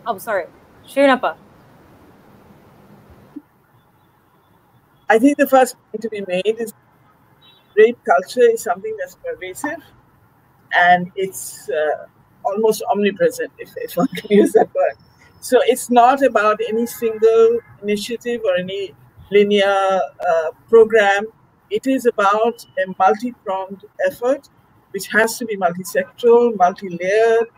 Oh, sorry. Shireen Huq. I think the first point to be made is rape culture is something that's pervasive and it's almost omnipresent, if one can use that word. So it's not about any single initiative or any linear program. It is about a multi-pronged effort, which has to be multi-sectoral, multi-layered,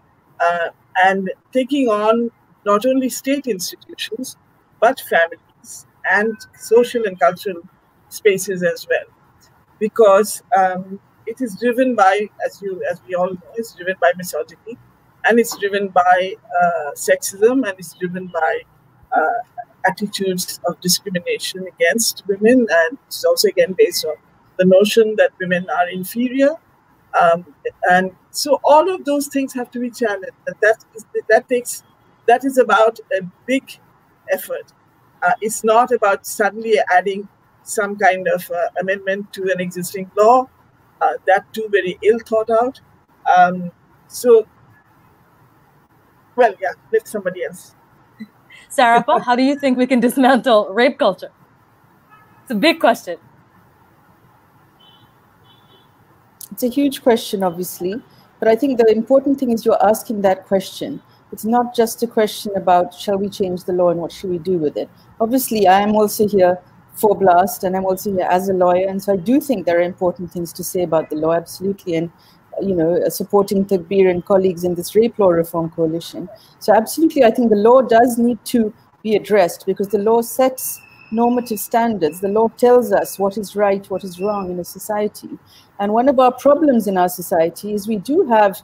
and taking on not only state institutions, but families and social and cultural spaces as well. Because it is driven by, as we all know, it's driven by misogyny, and it's driven by sexism, and it's driven by attitudes of discrimination against women, and it's also again based on the notion that women are inferior. And so all of those things have to be challenged. And that is about a big effort. It's not about suddenly adding some kind of amendment to an existing law. That too very ill thought out. Let somebody else. Sara, how do you think we can dismantle rape culture? It's a big question. It's a huge question, obviously, but I think the important thing is you're asking that question. It's not just a question about shall we change the law and what should we do with it. Obviously, I am also here for BLAST, and I'm also here as a lawyer, and so I do think there are important things to say about the law, absolutely, and supporting Taqbir and colleagues in this rape law reform coalition. So absolutely, I think the law does need to be addressed because the law sets normative standards. The law tells us what is right, what is wrong in a society. And one of our problems in our society is we do have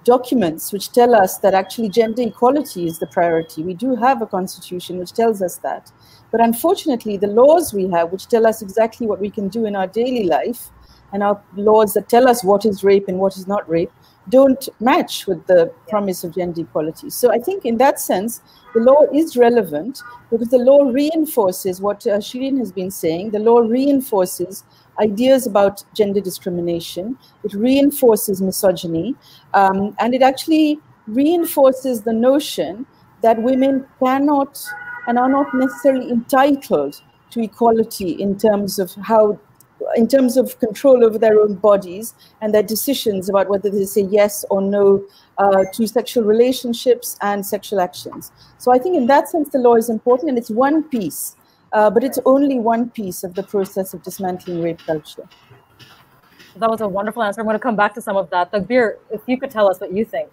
documents which tell us that actually gender equality is the priority. We do have a constitution which tells us that. But unfortunately, the laws we have, which tell us exactly what we can do in our daily life, and our laws that tell us what is rape and what is not rape, don't match with the promise of gender equality. So I think in that sense, the law is relevant because the law reinforces what Shireen has been saying. The law reinforces ideas about gender discrimination. It reinforces misogyny. And it actually reinforces the notion that women cannot and are not necessarily entitled to equality in terms of control over their own bodies and their decisions about whether they say yes or no to sexual relationships and sexual actions. So I think in that sense, the law is important, and it's one piece, but it's only one piece of the process of dismantling rape culture. That was a wonderful answer. I'm going to come back to some of that. Taqbir, if you could tell us what you think.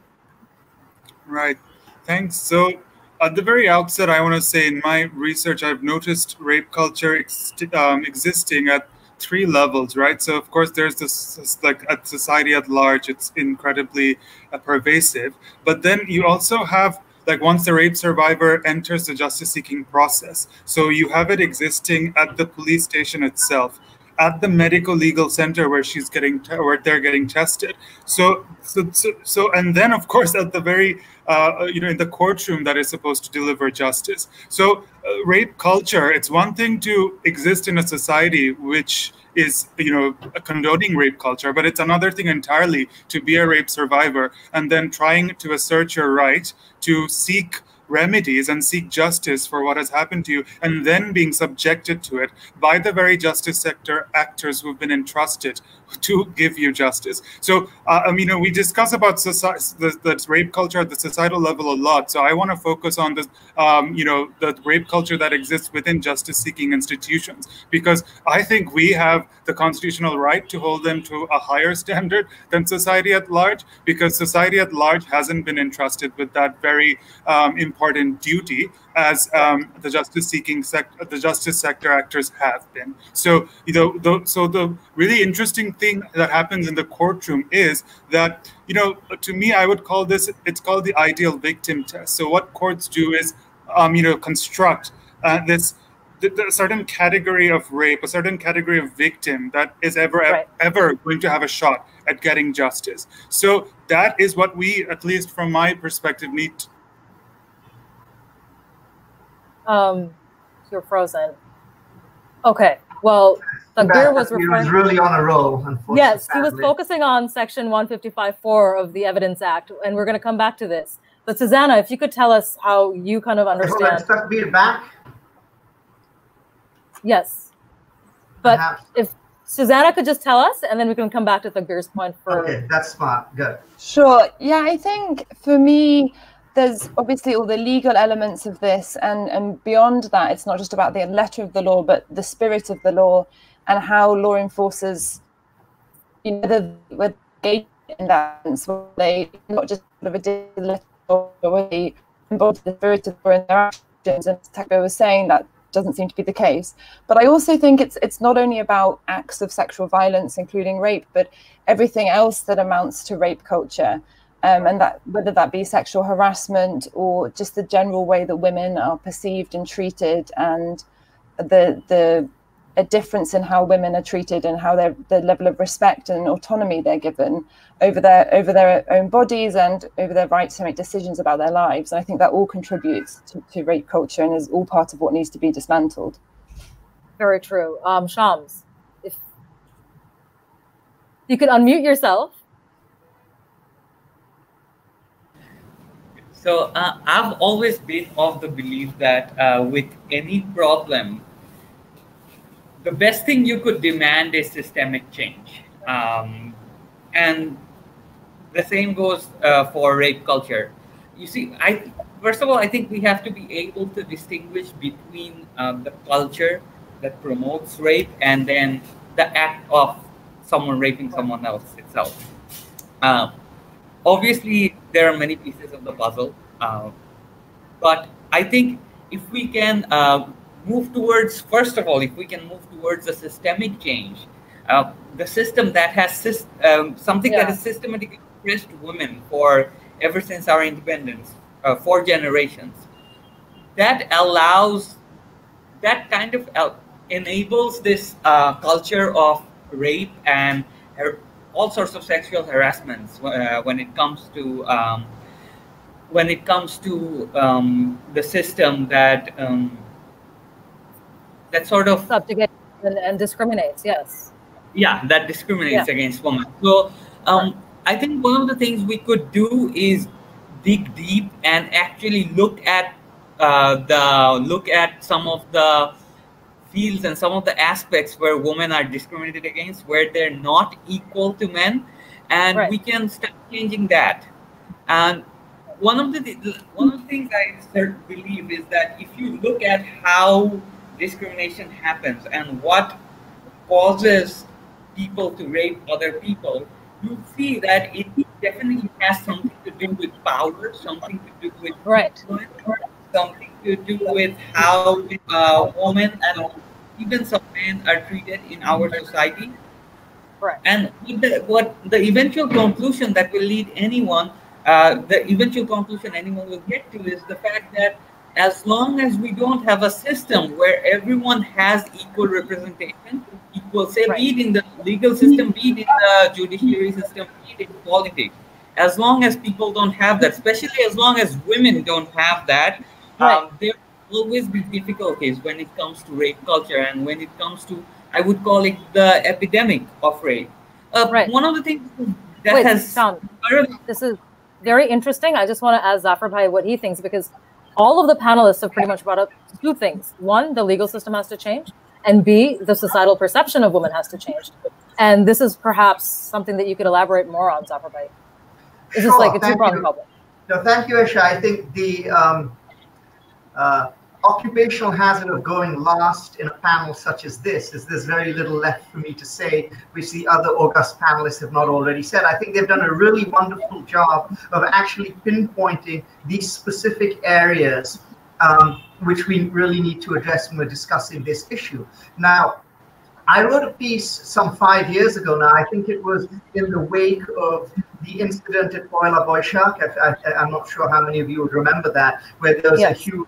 Right. Thanks. So at the very outset, I want to say in my research, I've noticed rape culture existing at 3 levels, right? So of course there's this, like at society at large, it's incredibly pervasive. But then you also have, like, once the rape survivor enters the justice-seeking process, so you have it existing at the police station itself, at the medical legal center where they're getting tested. So and then of course at the very in the courtroom that is supposed to deliver justice. So rape culture, it's one thing to exist in a society which is condoning rape culture, but it's another thing entirely to be a rape survivor and then trying to assert your right to seek remedies and seek justice for what has happened to you, and then being subjected to it by the very justice sector actors who've been entrusted to give you justice. So, we discuss about the rape culture at the societal level a lot. So I want to focus on the, the rape culture that exists within justice-seeking institutions, because I think we have the constitutional right to hold them to a higher standard than society at large, because society at large hasn't been entrusted with that very important duty as the justice-seeking sector, the justice sector actors have been. So, the really interesting thing that happens in the courtroom is that, to me, I would call this, it's called the ideal victim test. So what courts do is, construct this a certain category of rape, a certain category of victim that is ever going to have a shot at getting justice. So that is what we, at least from my perspective, need to. You're frozen. Okay. Well, Taqbir was referring. He was really on a roll, unfortunately. Yes, he was focusing on Section 155.4 of the Evidence Act, and we're going to come back to this. But Susannah, if you could tell us how you kind of understand. Is Taqbir back? Yes, but if Susannah could just tell us, and then we can come back to Taqbir's point for. Okay, that's smart. Good. Sure. Yeah, I think for me, there's obviously all the legal elements of this, and beyond that, it's not just about the letter of the law, but the spirit of the law and how law enforcers, you know, whether they in that sense, where they not just sort of a letter or whether they embody the spirit of the law in their actions. And as Taqbir was saying, that doesn't seem to be the case. But I also think it's not only about acts of sexual violence, including rape, but everything else that amounts to rape culture. And that whether that be sexual harassment or just the general way that women are perceived and treated, and a difference in how women are treated and how the level of respect and autonomy they're given over their own bodies and over their right to make decisions about their lives. And I think that all contributes to rape culture and is all part of what needs to be dismantled. Very true. Shams, if you could unmute yourself. So I've always been of the belief that with any problem, the best thing you could demand is systemic change. And the same goes for rape culture. You see, first of all, I think we have to be able to distinguish between the culture that promotes rape and then the act of someone raping someone else itself. Obviously, there are many pieces of the puzzle, but I think if we can move towards, first of all, if we can move towards a systemic change, the system that has something that has systematically oppressed women for ever since our independence, 4 generations, that allows, that kind of enables this culture of rape and all sorts of sexual harassments when it comes to the system that that sort of subjugates and discriminates. Yes. Yeah, that discriminates against women. So I think one of the things we could do is dig deep and actually look at some of the fields and some of the aspects where women are discriminated against, where they're not equal to men, and we can start changing that. And one of the things I believe is that if you look at how discrimination happens and what causes people to rape other people, you see that it definitely has something to do with power, something to do with something to do with how women and even some men are treated in our society. And what the eventual conclusion that will lead anyone, the eventual conclusion anyone will get to is the fact that as long as we don't have a system where everyone has equal representation, equal, say, be it in the legal system, be it in the judiciary system, be it in politics, as long as people don't have that, especially as long as women don't have that, there will always be difficulties when it comes to rape culture and when it comes to, I would call it the epidemic of rape. One of the things that this is very interesting. I just want to ask Zafar Bhai what he thinks, because all of the panelists have pretty much brought up 2 things. 1, the legal system has to change, and B, the societal perception of women has to change. And this is perhaps something that you could elaborate more on, Zafar Bhai. Is this like a 2-pronged problem? No, thank you, Aisha. I think the occupational hazard of going last in a panel such as this is there's very little left for me to say, which the other august panelists have not already said. I think they've done a really wonderful job of actually pinpointing these specific areas which we really need to address when we're discussing this issue. Now, I wrote a piece some 5 years ago now. I think it was in the wake of the incident at Poila Boishak. I'm not sure how many of you would remember that, where there was a huge,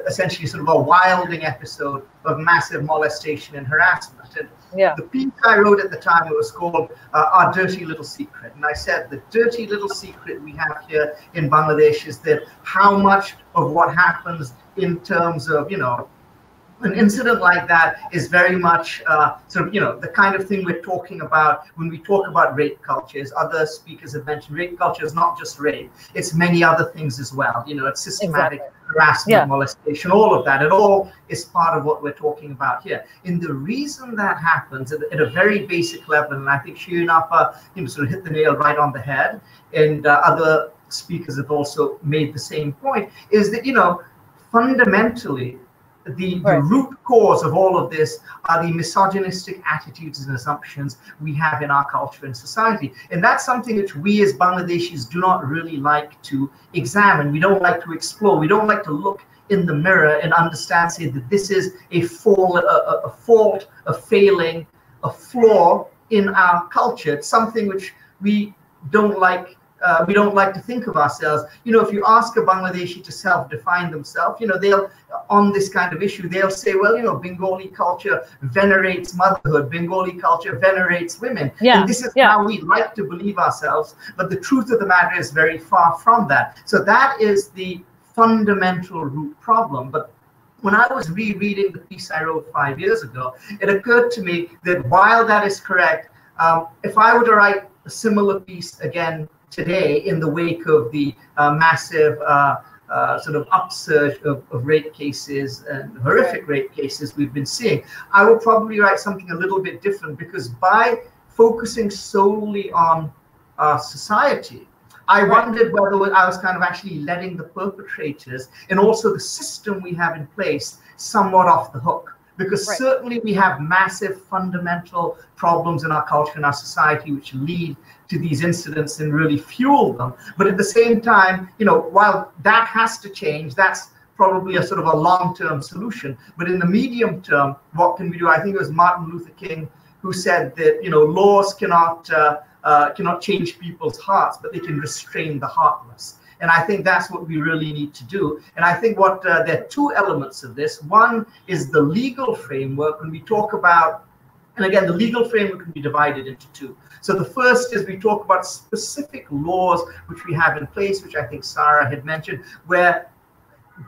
essentially sort of a wilding episode of massive molestation and harassment. And the piece I wrote at the time, it was called Our Dirty Little Secret. And I said the dirty little secret we have here in Bangladesh is that how much of what happens in terms of, you know, an incident like that is very much sort of, the kind of thing we're talking about when we talk about rape culture. As other speakers have mentioned, rape culture is not just rape, it's many other things as well. It's systematic harassment, molestation, all of that. It all is part of what we're talking about here. And the reason that happens at a very basic level, and I think Shireen Huq sort of hit the nail right on the head, and other speakers have also made the same point, is that, fundamentally, the root cause of all of this are the misogynistic attitudes and assumptions we have in our culture and society. And that's something which we as Bangladeshis do not really like to examine. We don't like to explore. We don't like to look in the mirror and understand, say, that this is a fault, a failing, a flaw in our culture. It's something which we don't like. We don't like to think of ourselves. If you ask a Bangladeshi to self-define themselves, they'll, on this kind of issue, they'll say, well, Bengali culture venerates motherhood. Bengali culture venerates women. And this is how we like to believe ourselves. But the truth of the matter is very far from that. So that is the fundamental root problem. But when I was rereading the piece I wrote 5 years ago, it occurred to me that while that is correct, if I were to write a similar piece again today, in the wake of the massive sort of upsurge of rape cases and horrific rape cases we've been seeing, I would probably write something a little bit different, because by focusing solely on society, I wondered whether I was kind of actually letting the perpetrators and also the system we have in place somewhat off the hook. Because certainly we have massive fundamental problems in our culture and our society which lead to these incidents and really fuel them. But at the same time, while that has to change, that's probably a sort of a long-term solution. But in the medium term, what can we do? I think it was Martin Luther King who said that, laws cannot change people's hearts, but they can restrain the heartless. And I think that's what we really need to do. And I think there are two elements of this. One is the legal framework. When we talk about, and again, the legal framework can be divided into two. So the first is we talk about specific laws which we have in place, which I think Sara had mentioned, where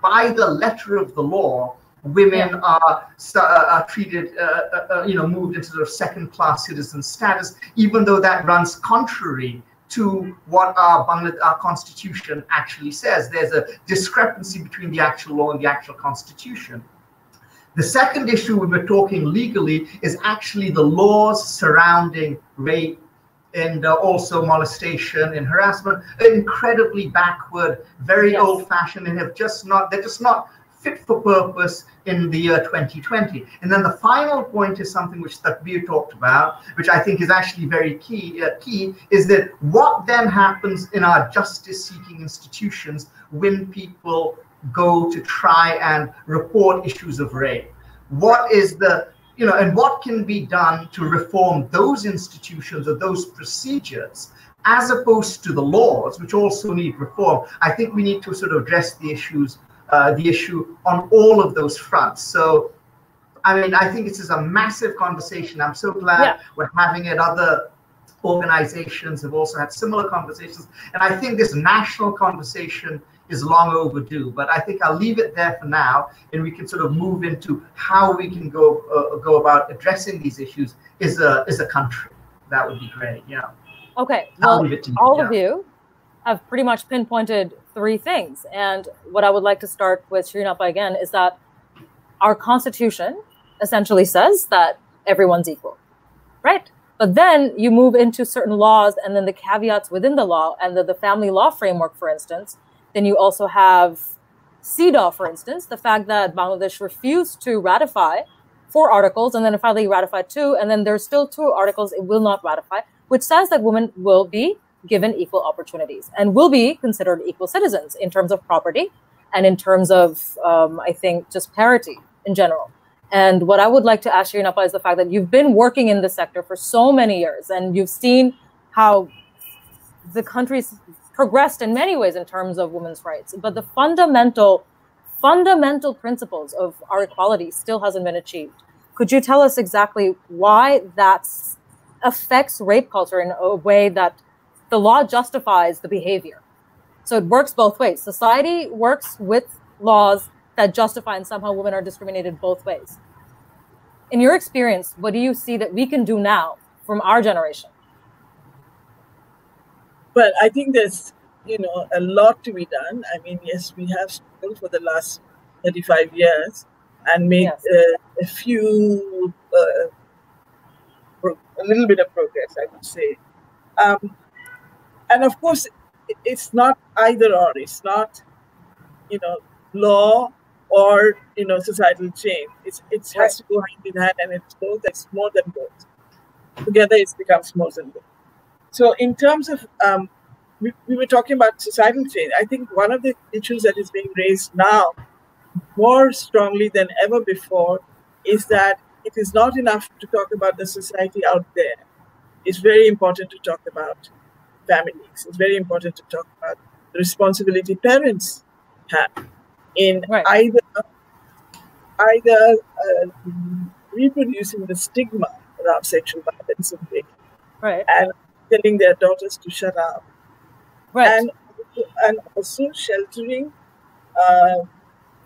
by the letter of the law, women are treated, moved into sort of second-class citizen status, even though that runs contrary to what our constitution actually says. There's a discrepancy between the actual law and the actual constitution. The second issue when we're talking legally is actually the laws surrounding rape and also molestation and harassment are incredibly backward, very old-fashioned, and they're just not fit for purpose in the year 2020. And then the final point is something which Taqbir talked about, which I think is actually very key, is that what then happens in our justice-seeking institutions when people go to try and report issues of rape? What is and what can be done to reform those institutions or those procedures, as opposed to the laws, which also need reform? I think we need to sort of address the issue on all of those fronts. So, I mean, I think this is a massive conversation. I'm so glad we're having it. Other organizations have also had similar conversations. And I think this national conversation is long overdue. But I think I'll leave it there for now, and we can sort of move into how we can go about addressing these issues as a country. That would be great. Yeah. Okay. Well, all of you have pretty much pinpointed three things. And what I would like to start with, Shireen Huq, again, is that our Constitution essentially says that everyone's equal, right? But then you move into certain laws and then the caveats within the law, and the family law framework, for instance. Then you also have CEDAW, for instance, the fact that Bangladesh refused to ratify 4 articles, and then finally ratified 2, and then there's still 2 articles it will not ratify, which says that women will be given equal opportunities and will be considered equal citizens in terms of property and in terms of, I think, just parity in general. And what I would like to ask Shireen Huq is the fact that you've been working in this sector for so many years, and you've seen how the country's progressed in many ways in terms of women's rights, but the fundamental principles of our equality still hasn't been achieved. Could you tell us exactly why that affects rape culture in a way that the law justifies the behavior? So it works both ways. Society works with laws that justify and somehow women are discriminated both ways. In your experience, what do you see that we can do now from our generation? Well, I think there's, a lot to be done. I mean, yes, we have struggled for the last 35 years and made a few, a little bit of progress, I would say. And of course, it's not either or. It's not, law or, societal change. It has to go hand in hand, and it's both. It's more than both. Together, it becomes more than both. So in terms of, we were talking about societal change. I think one of the issues that is being raised now more strongly than ever before is that it is not enough to talk about the society out there. It's very important to talk about families. It's very important to talk about the responsibility parents have in either reproducing the stigma around sexual violence and telling their daughters to shut up, and also sheltering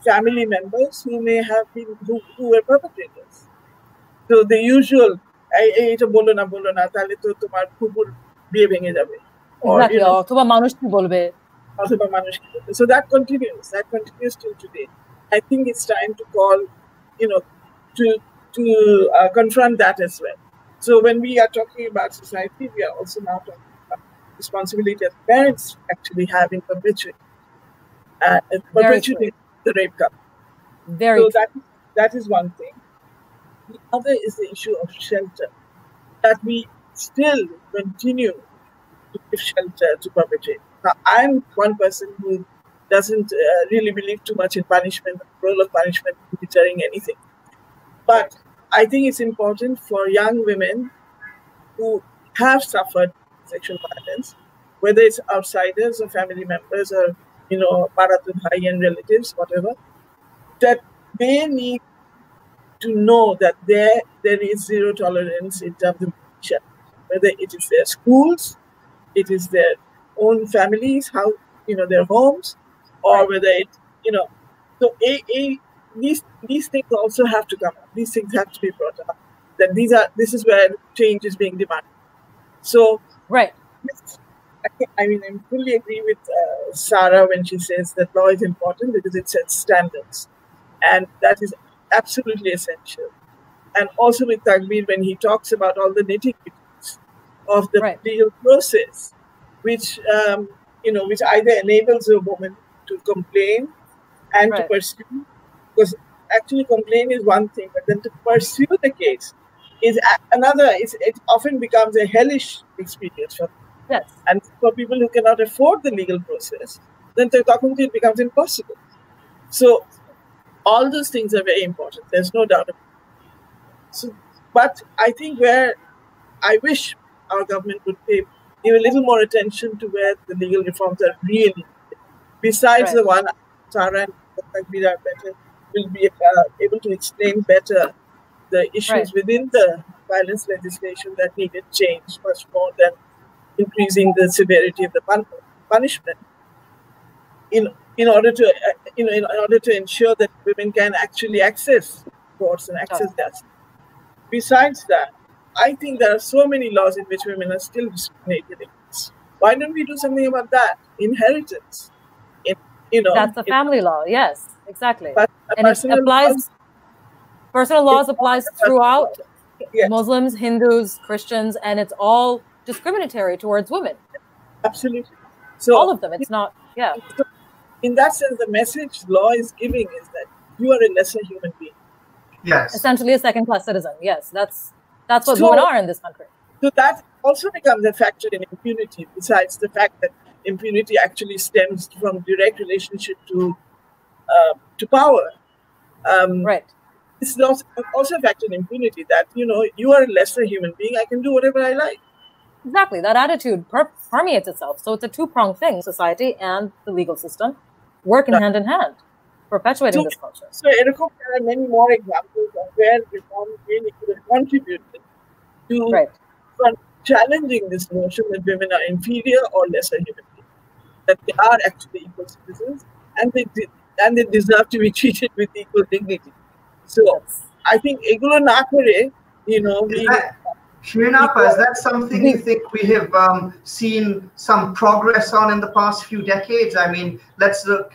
family members who may have been who were perpetrators. So the usual, এটা বলো না তাহলে তো তোমার কুকুর বিয়ে ভেঙে যাবে, অথবা মানুষ কি বলবে, so that continues till today. I think it's time to call, to confront that as well. So when we are talking about society, we are also now talking about responsibility that parents actually have in perpetuating the rape culture. So that is one thing. The other is the issue of shelter, that we still continue to give shelter to perpetrators. Now, I'm one person who doesn't really believe too much in punishment, the role of punishment in deterring anything. But I think it's important for young women who have suffered sexual violence, whether it's outsiders or family members or, Paratun Bhai and relatives, whatever, that they need to know that there is zero tolerance in terms of shelter, whether it is their schools, it is their own families, how, their homes, or whether it, so these things also have to come up. These things have to be brought up. That this is where change is being demanded. So, I mean, I fully agree with Sara when she says that law is important because it sets standards, and that is absolutely essential. And also with Taqbir, when he talks about all the nitty-gritties of the legal process, which which either enables a woman to complain and to pursue, because actually complain is one thing, but then to pursue the case is another. It often becomes a hellish experience for them. And for people who cannot afford the legal process, then it becomes impossible. So all those things are very important. There's no doubt about it. So, but I think where I wish our government would give a little more attention to where the legal reforms are really, besides the one Sara and Taqbir are better, will be able to explain better the issues within the violence legislation that needed change much more than increasing the severity of the punishment. In order to ensure that women can actually access courts and access justice. Besides that, I think there are so many laws in which women are still discriminated against. Why don't we do something about that? Inheritance. That's the family law. Yes, exactly. And it applies. Personal laws applies throughout Muslims, Hindus, Christians, and it's all discriminatory towards women. Absolutely. So all of them. It's not. So in that sense, the message law is giving is that you are a lesser human being. Yes. Essentially a second-class citizen. Yes, that's what women are in this country. So that also becomes a factor in impunity, besides the fact that impunity actually stems from direct relationship to power. It's also a factor in impunity that, you are a lesser human being. I can do whatever I like. Exactly. That attitude permeates itself. So it's a two-pronged thing. Society and the legal system working hand in hand, perpetuating this culture. So there are many more examples of where reform really could have contributed to challenging this notion that women are inferior or lesser human beings, that they are actually equal citizens, and and they deserve to be treated with equal dignity. So I think Egulo na kore, Shireen Huq, is that something you think we have seen some progress on in the past few decades? I mean, let's look,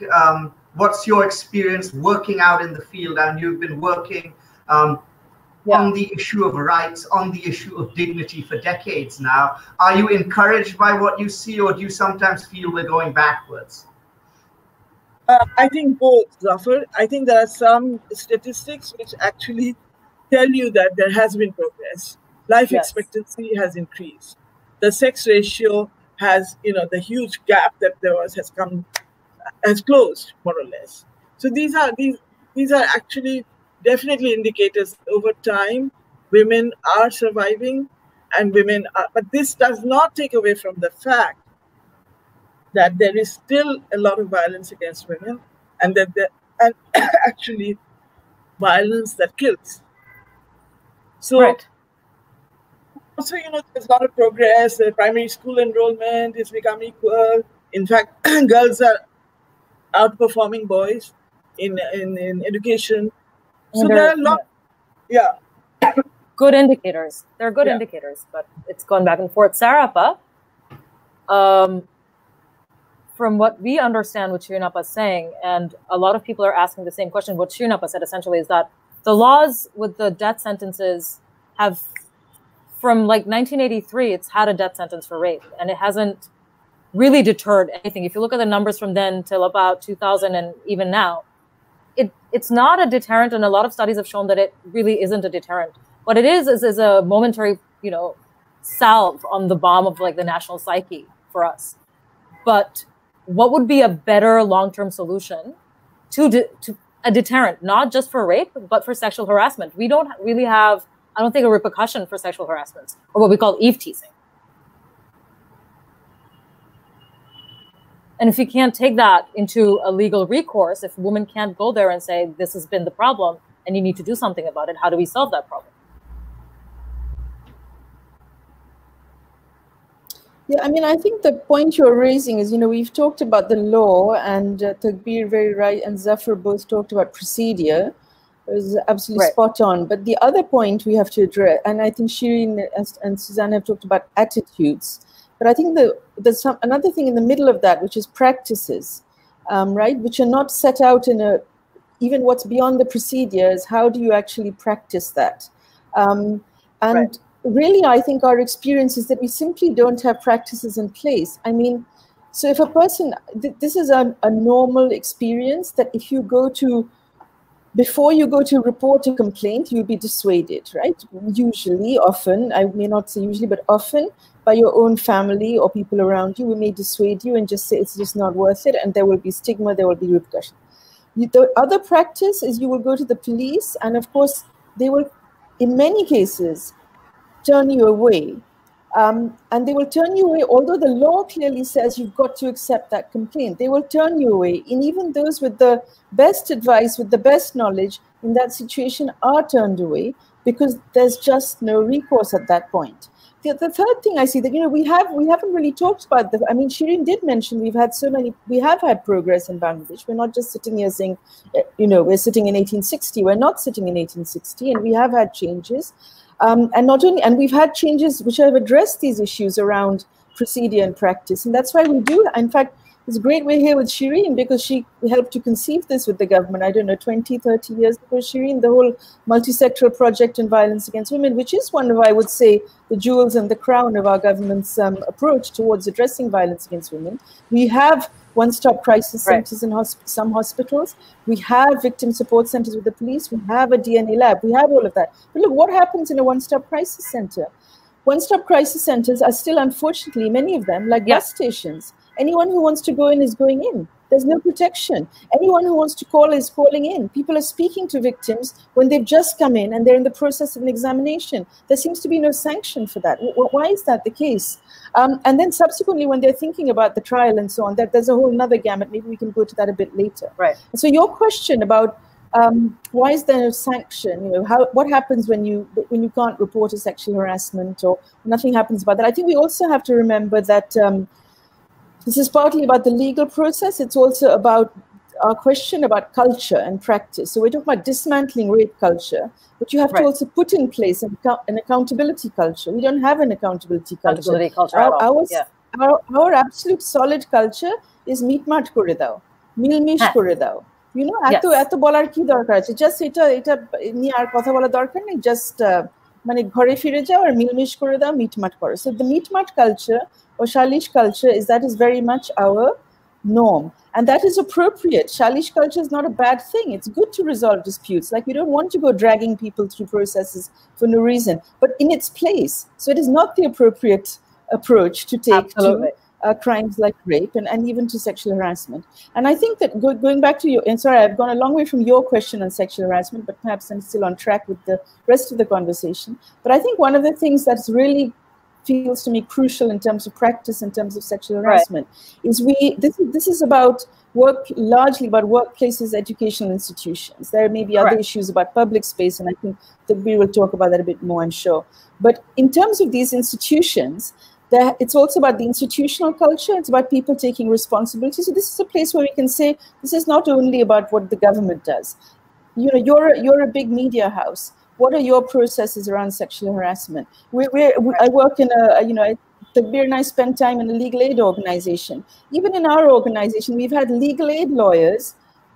what's your experience working out in the field? And you've been working on the issue of rights, on the issue of dignity for decades now. Are you encouraged by what you see, or do you sometimes feel we're going backwards? I think both, Zafar. I think there are some statistics which actually tell you that there has been progress. Life expectancy has increased. The sex ratio has, the huge gap that there was has closed, more or less. So these are actually definitely indicators that over time women are surviving, and women are. But this does not take away from the fact that there is still a lot of violence against women, and and actually violence that kills. So, also, there's a lot of progress. Primary school enrollment has become equal. In fact, girls are outperforming boys in education. So there are a lot. Good indicators. They're good indicators, but it's gone back and forth. Sara, from what we understand what Shireen Huq is saying, and a lot of people are asking the same question, what Shireen Huq said essentially is that the laws with the death sentences have, from like 1983, it's had a death sentence for rape, and it hasn't really deterred anything. If you look at the numbers from then till about 2000 and even now, it's not a deterrent, and a lot of studies have shown that it really isn't a deterrent. What it is a momentary, salve on the bomb of like the national psyche for us. But what would be a better long-term solution to a deterrent, not just for rape, but for sexual harassment? We don't really have, I don't think, a repercussion for sexual harassment, or what we call eve teasing. And if you can't take that into a legal recourse, if women can't go there and say, this has been the problem and you need to do something about it, how do we solve that problem? Yeah, I mean, I think the point you're raising is, we've talked about the law, and Taqbir, very right, and Zafar both talked about procedure. It was absolutely spot on. But the other point we have to address, and I think Shireen and Susannah have talked about attitudes, but I think there's another thing in the middle of that, which is practices, right, which are not set out in even what's beyond the procedures. How do you actually practice that? Really, I think our experience is that we simply don't have practices in place. I mean, so if a person, this is a normal experience that if you before you go to report a complaint, you'll be dissuaded, right? Usually, often, I may not say usually, but often by your own family or people around you, we may dissuade you and just say it's just not worth it, and there will be stigma, there will be repercussion. The other practice is you will go to the police, and of course, they will, in many cases, turn you away. And they will turn you away, although the law clearly says you've got to accept that complaint. They will turn you away. And even those with the best advice, with the best knowledge in that situation are turned away because there's just no recourse at that point. The third thing I see that, we haven't really talked about I mean, Shireen did mention we have had progress in Bangladesh. We're not just sitting here saying, we're sitting in 1860. We're not sitting in 1860, and we have had changes. And we've had changes which have addressed these issues around procedure and practice. And that's why we do, in fact, it's great we're here with Shireen, because she helped to conceive this with the government, I don't know, 20, 30 years ago, Shireen, the whole multi-sectoral project on violence against women, which is one of, I would say, the jewels and the crown of our government's approach towards addressing violence against women. We have one-stop crisis centers in some hospitals. We have victim support centers with the police. We have a DNA lab. We have all of that. But look, what happens in a one-stop crisis center? One-stop crisis centers are still, unfortunately, many of them, like bus stations. Anyone who wants to go in is going in. There's no protection. Anyone who wants to call is calling in. People are speaking to victims when they've just come in and they're in the process of an examination. There seems to be no sanction for that. Why is that the case? And then subsequently, when they're thinking about the trial and so on, there's a whole other gamut. Maybe we can go to that a bit later. Right. And so your question about why is there no sanction? What happens when you can't report a sexual harassment or nothing happens about that? I think we also have to remember that this is partly about the legal process. It's also about our question about culture and practice. So we're talking about dismantling rape culture, but you have to also put in place an accountability culture. We don't have an accountability culture. Our absolute solid culture is meet mat kore dao, milmish kore dao. You know, eto bolar ki dorkar ache, just eta niye ar kotha bola dorkar nei, just মানে ঘরে ফিরে যাও আর মিলমিশ করে দাও, মিটমাট করো. So the meetmat culture or Shalish culture is very much our norm, and that is appropriate. Shalish culture is not a bad thing. It's good to resolve disputes. Like, we don't want to go dragging people through processes for no reason, but in its place. So it is not the appropriate approach to take to crimes like rape and even to sexual harassment. And I think that going back to your, and sorry, I've gone a long way from your question on sexual harassment, but perhaps I'm still on track with the rest of the conversation. But I think one of the things that's really feels to me crucial in terms of practice, in terms of sexual harassment, is this is about largely about workplaces, educational institutions. There may be other issues about public space, and I think that we will talk about that a bit more, I'm sure. But in terms of these institutions, it's also about the institutional culture. It's about people taking responsibility. So this is a place where we can say this is not only about what the government does. You know, you're a big media house. What are your processes around sexual harassment? I work in Taqbir and I spend time in a legal aid organization. Even in our organization, we've had legal aid lawyers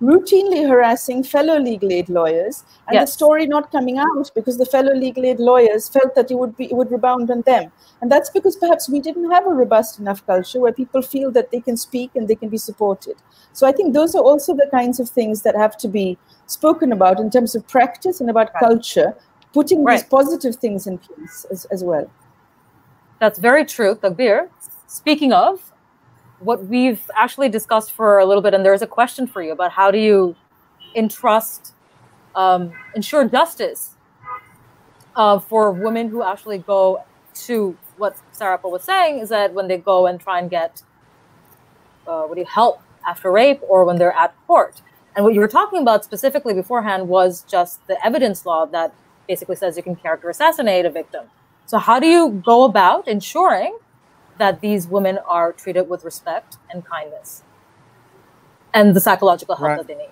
routinely harassing fellow legal aid lawyers, and the story not coming out because the fellow legal aid lawyers felt that it would rebound on them. And that's because perhaps we didn't have a robust enough culture where people feel that they can speak and they can be supported. So I think those are also the kinds of things that have to be spoken about in terms of practice and about culture, putting these positive things in place as well. That's very true, Taqbir. Speaking of, what we've actually discussed for a little bit, and there's a question for you about how do you ensure justice for women who actually go to, what Sara was saying is that when they go and try and get help after rape or when they're at court. And what you were talking about specifically beforehand was just the evidence law that basically says you can character assassinate a victim. So how do you go about ensuring that these women are treated with respect and kindness and the psychological help that they need?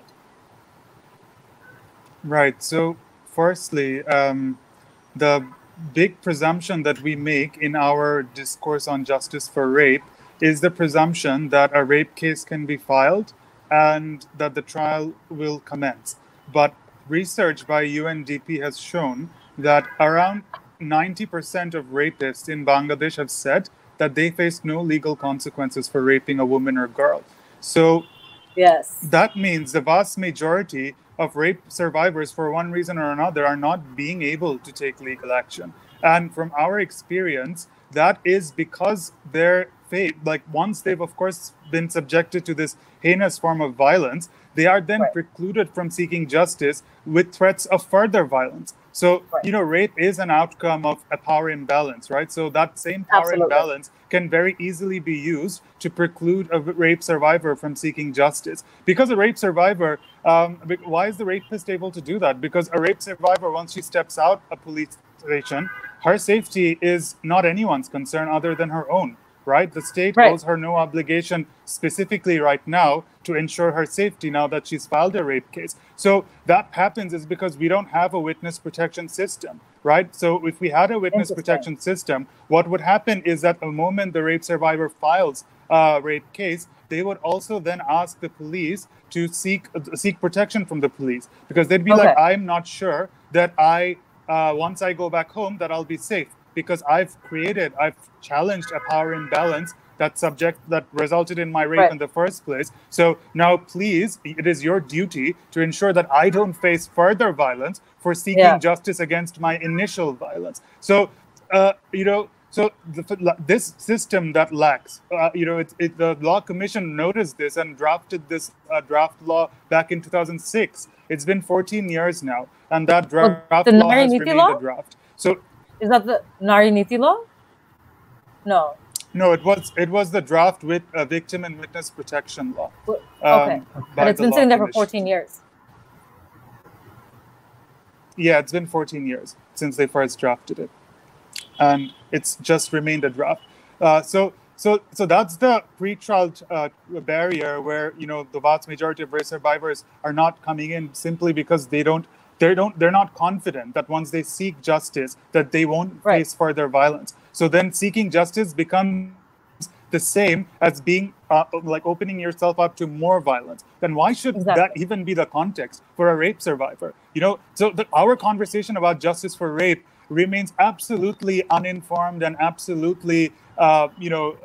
Right. So firstly, the big presumption that we make in our discourse on justice for rape is the presumption that a rape case can be filed and that the trial will commence. But research by UNDP has shown that around 90% of rapists in Bangladesh have said that they face no legal consequences for raping a woman or girl. So that means the vast majority of rape survivors, for one reason or another, are not being able to take legal action. And from our experience, that is because their fate, like once they've of course been subjected to this heinous form of violence, they are then precluded from seeking justice with threats of further violence. So, you know, rape is an outcome of a power imbalance, right? So that same power imbalance can very easily be used to preclude a rape survivor from seeking justice. Because a rape survivor, why is the rapist able to do that? Because a rape survivor, once she steps out a police station, her safety is not anyone's concern other than her own. Right? The state owes her no obligation specifically right now to ensure her safety now that she's filed a rape case. So that happens is because we don't have a witness protection system, right? So if we had a witness protection system, what would happen is that the moment the rape survivor files a rape case, they would also then ask the police to seek protection from the police, because they'd be like, I'm not sure that once I go back home that I'll be safe, because I've challenged a power imbalance that resulted in my rape in the first place. So now, please, it is your duty to ensure that I don't face further violence for seeking justice against my initial violence. So, this system that lacks, the Law Commission noticed this and drafted this draft law back in 2006. It's been 14 years now, and that draft law has remained a draft. So. Is that the Nari Niti law? No. No, it was the draft with a victim and witness protection law. But it's been sitting there for 14 years. Yeah, it's been 14 years since they first drafted it. And it's just remained a draft. So So that's the pretrial barrier where, you know, the vast majority of rape survivors are not coming in simply because they're not confident that once they seek justice that they won't face further violence. So then seeking justice becomes the same as being like opening yourself up to more violence. Then why should that even be the context for a rape survivor? You know, so our conversation about justice for rape remains absolutely uninformed and absolutely, you know,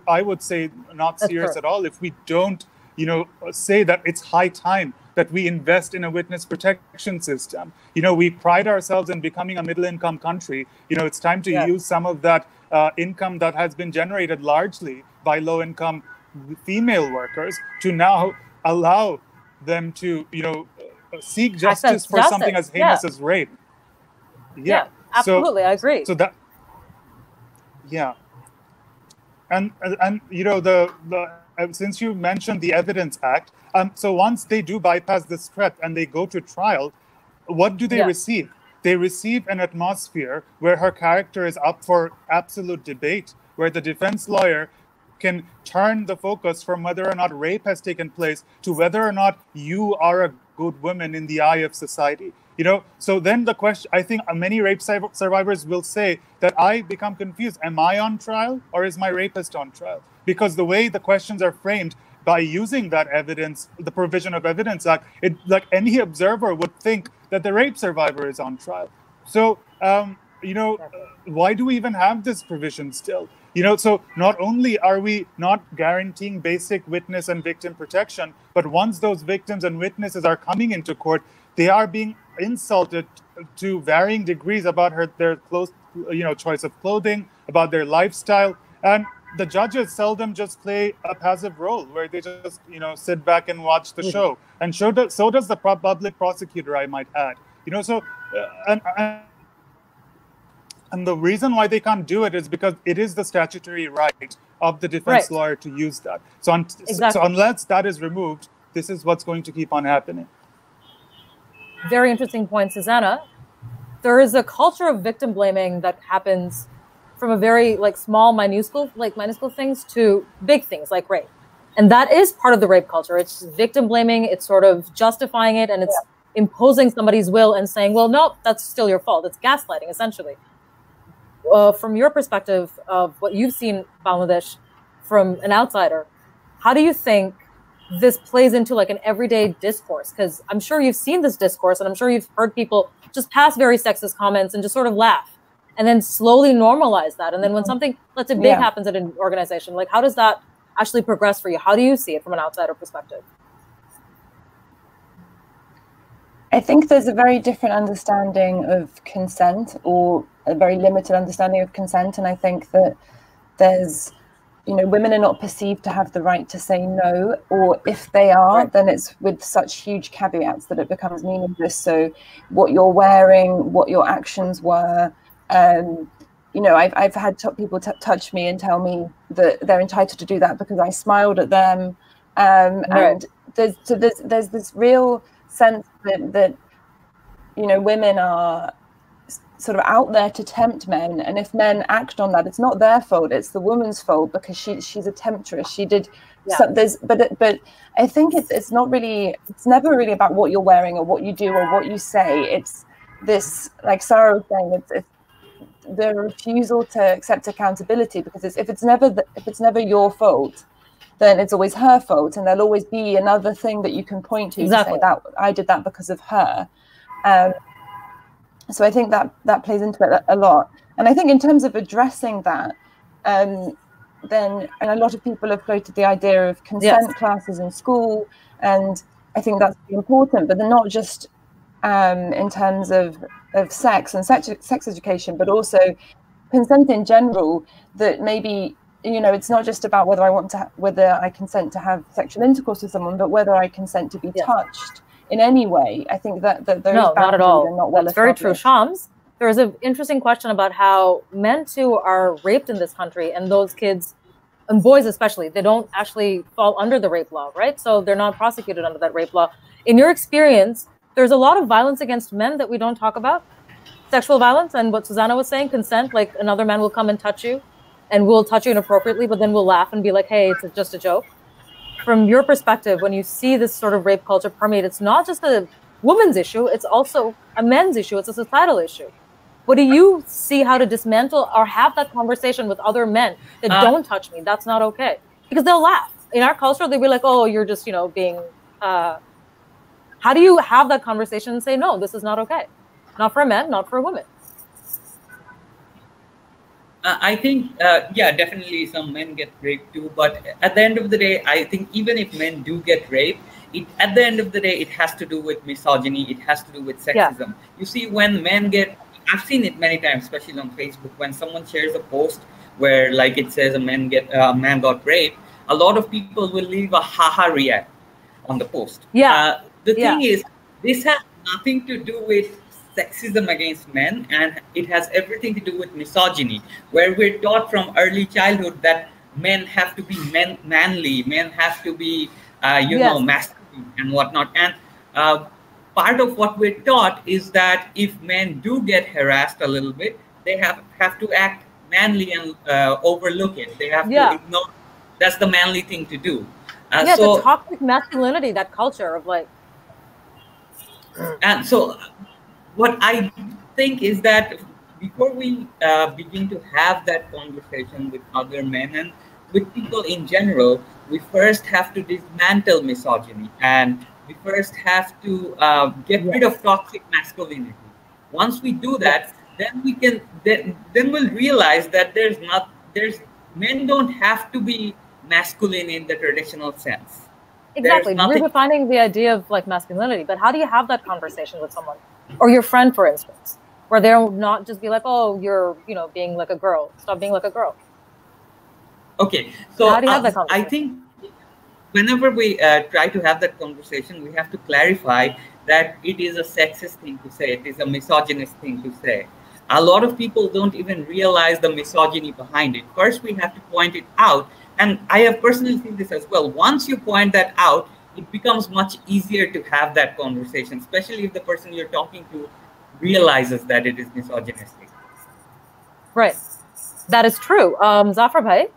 I would say not serious at all if we don't, you know, say that it's high time that we invest in a witness protection system. You know, we pride ourselves in becoming a middle-income country. You know, it's time to use some of that income that has been generated largely by low-income female workers to now allow them to, you know, seek justice for something as heinous as rape. Yeah, absolutely, I agree. So that, and you know, since you mentioned the Evidence Act, so once they do bypass this threat and they go to trial, what do they receive? They receive an atmosphere where her character is up for absolute debate, where the defense lawyer can turn the focus from whether or not rape has taken place to whether or not you are a good woman in the eye of society. You know, so then the question, I think many rape survivors will say that I become confused. Am I on trial or is my rapist on trial? Because the way the questions are framed by using that evidence, the provision of Evidence Act, it, like any observer would think that the rape survivor is on trial. So, you know, why do we even have this provision still? You know, so not only are we not guaranteeing basic witness and victim protection, but once those victims and witnesses are coming into court, they are being insulted to varying degrees about their clothes, you know, choice of clothing, about their lifestyle, and the judges seldom just play a passive role where they just, you know, sit back and watch the show. And so does the public prosecutor, I might add. You know, so and the reason why they can't do it is because it is the statutory right of the defense lawyer to use that. So unless that is removed, this is what's going to keep on happening. Very interesting point, Susannah. There is a culture of victim blaming that happens from a very small, minuscule things to big things like rape. And that is part of the rape culture. It's victim blaming, it's sort of justifying it, and it's imposing somebody's will and saying, well, no, that's still your fault. It's gaslighting, essentially. From your perspective of what you've seen Bangladesh from an outsider, how do you think this plays into like an everyday discourse? Because I'm sure you've seen this discourse and I'm sure you've heard people just pass very sexist comments and just sort of laugh and then slowly normalize that. And then when something, let's say, big happens at an organization, like how does that actually progress for you? How do you see it from an outsider perspective? I think there's a very different understanding of consent, or a very limited understanding of consent. And I think that there's, you know, women are not perceived to have the right to say no, or if they are, then it's with such huge caveats that it becomes meaningless. So what you're wearing, what your actions were, you know, I've had people touch me and tell me that they're entitled to do that because I smiled at them. And there's this real sense that, you know, women are sort of out there to tempt men, and if men act on that, it's not their fault, it's the woman's fault because she's a temptress. She did but I think it's not really, it's never really about what you're wearing or what you do or what you say. It's this, like Sara was saying, it's the refusal to accept accountability, because if it's never your fault, then it's always her fault, and there'll always be another thing that you can point to to say that I did that because of her. So I think that plays into it a lot. And I think in terms of addressing that, and a lot of people have floated the idea of consent classes in school, and I think that's important, but they're not just in terms of sex and sex education, but also consent in general, that maybe, you know, it's not just about whether I consent to have sexual intercourse with someone, but whether I consent to be touched in any way. I think that those boundaries not at all. Are not well established. Very true. Shams, there is an interesting question about how men too are raped in this country, and those kids, and boys especially, they don't actually fall under the rape law, right? So they're not prosecuted under that rape law. In your experience, there's a lot of violence against men that we don't talk about. Sexual violence, and what Susannah was saying, consent, like another man will come and touch you. and we'll touch you inappropriately, but then we'll laugh and be like, hey, it's just a joke. From your perspective, when you see this sort of rape culture permeate, it's not just a woman's issue, it's also a men's issue, it's a societal issue. What do you see how to dismantle or have that conversation with other men that don't touch me, that's not okay? Because they'll laugh. In our culture, they'll be like, oh, you're just, being, how do you have that conversation and say, no, this is not okay? Not for a man, not for a woman. I think, yeah, definitely some men get raped too. But at the end of the day, I think even if men do get raped, at the end of the day, it has to do with misogyny. It has to do with sexism. Yeah. You see, when men get, I've seen it many times, especially on Facebook, when someone shares a post where like it says a man got raped, a lot of people will leave a haha react on the post. Yeah. The thing is, this has nothing to do with sexism against men, and it has everything to do with misogyny, where we're taught from early childhood that men have to be manly, men have to be, masculine and whatnot. And part of what we're taught is that if men do get harassed a little bit, they have to act manly and overlook it. They have to ignore. That's the manly thing to do. So the toxic masculinity, that culture of like. And so what I think is that before we begin to have that conversation with other men and with people in general, we first have to dismantle misogyny, and we first have to get rid of toxic masculinity. Once we do that, then we can then we'll realize that men don't have to be masculine in the traditional sense. Exactly. We're defining the idea of like masculinity, but how do you have that conversation with someone or your friend, for instance, where they'll not just be like, "Oh, you're being like a girl. Stop being like a girl." Okay, so how do you have that conversation? I think whenever we try to have that conversation, we have to clarify that it is a sexist thing to say. It is a misogynist thing to say. A lot of people don't even realize the misogyny behind it. First, we have to point it out. And I have personally seen this as well. Once you point that out, it becomes much easier to have that conversation, especially if the person you're talking to realizes that it is misogynistic. Right. That is true. Zafar Bhai,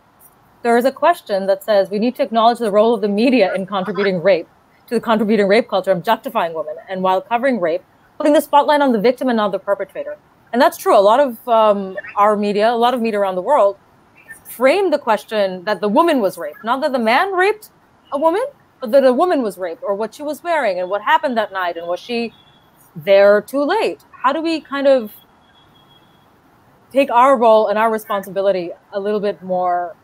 there is a question that says we need to acknowledge the role of the media in contributing rape culture, objectifying women, and while covering rape, putting the spotlight on the victim and not the perpetrator. And that's true. A lot of our media, a lot of media around the world, frame the question that the woman was raped, not that the man raped a woman, but that a woman was raped, or what she was wearing and what happened that night, and was she there too late? How do we kind of take our role and our responsibility a little bit more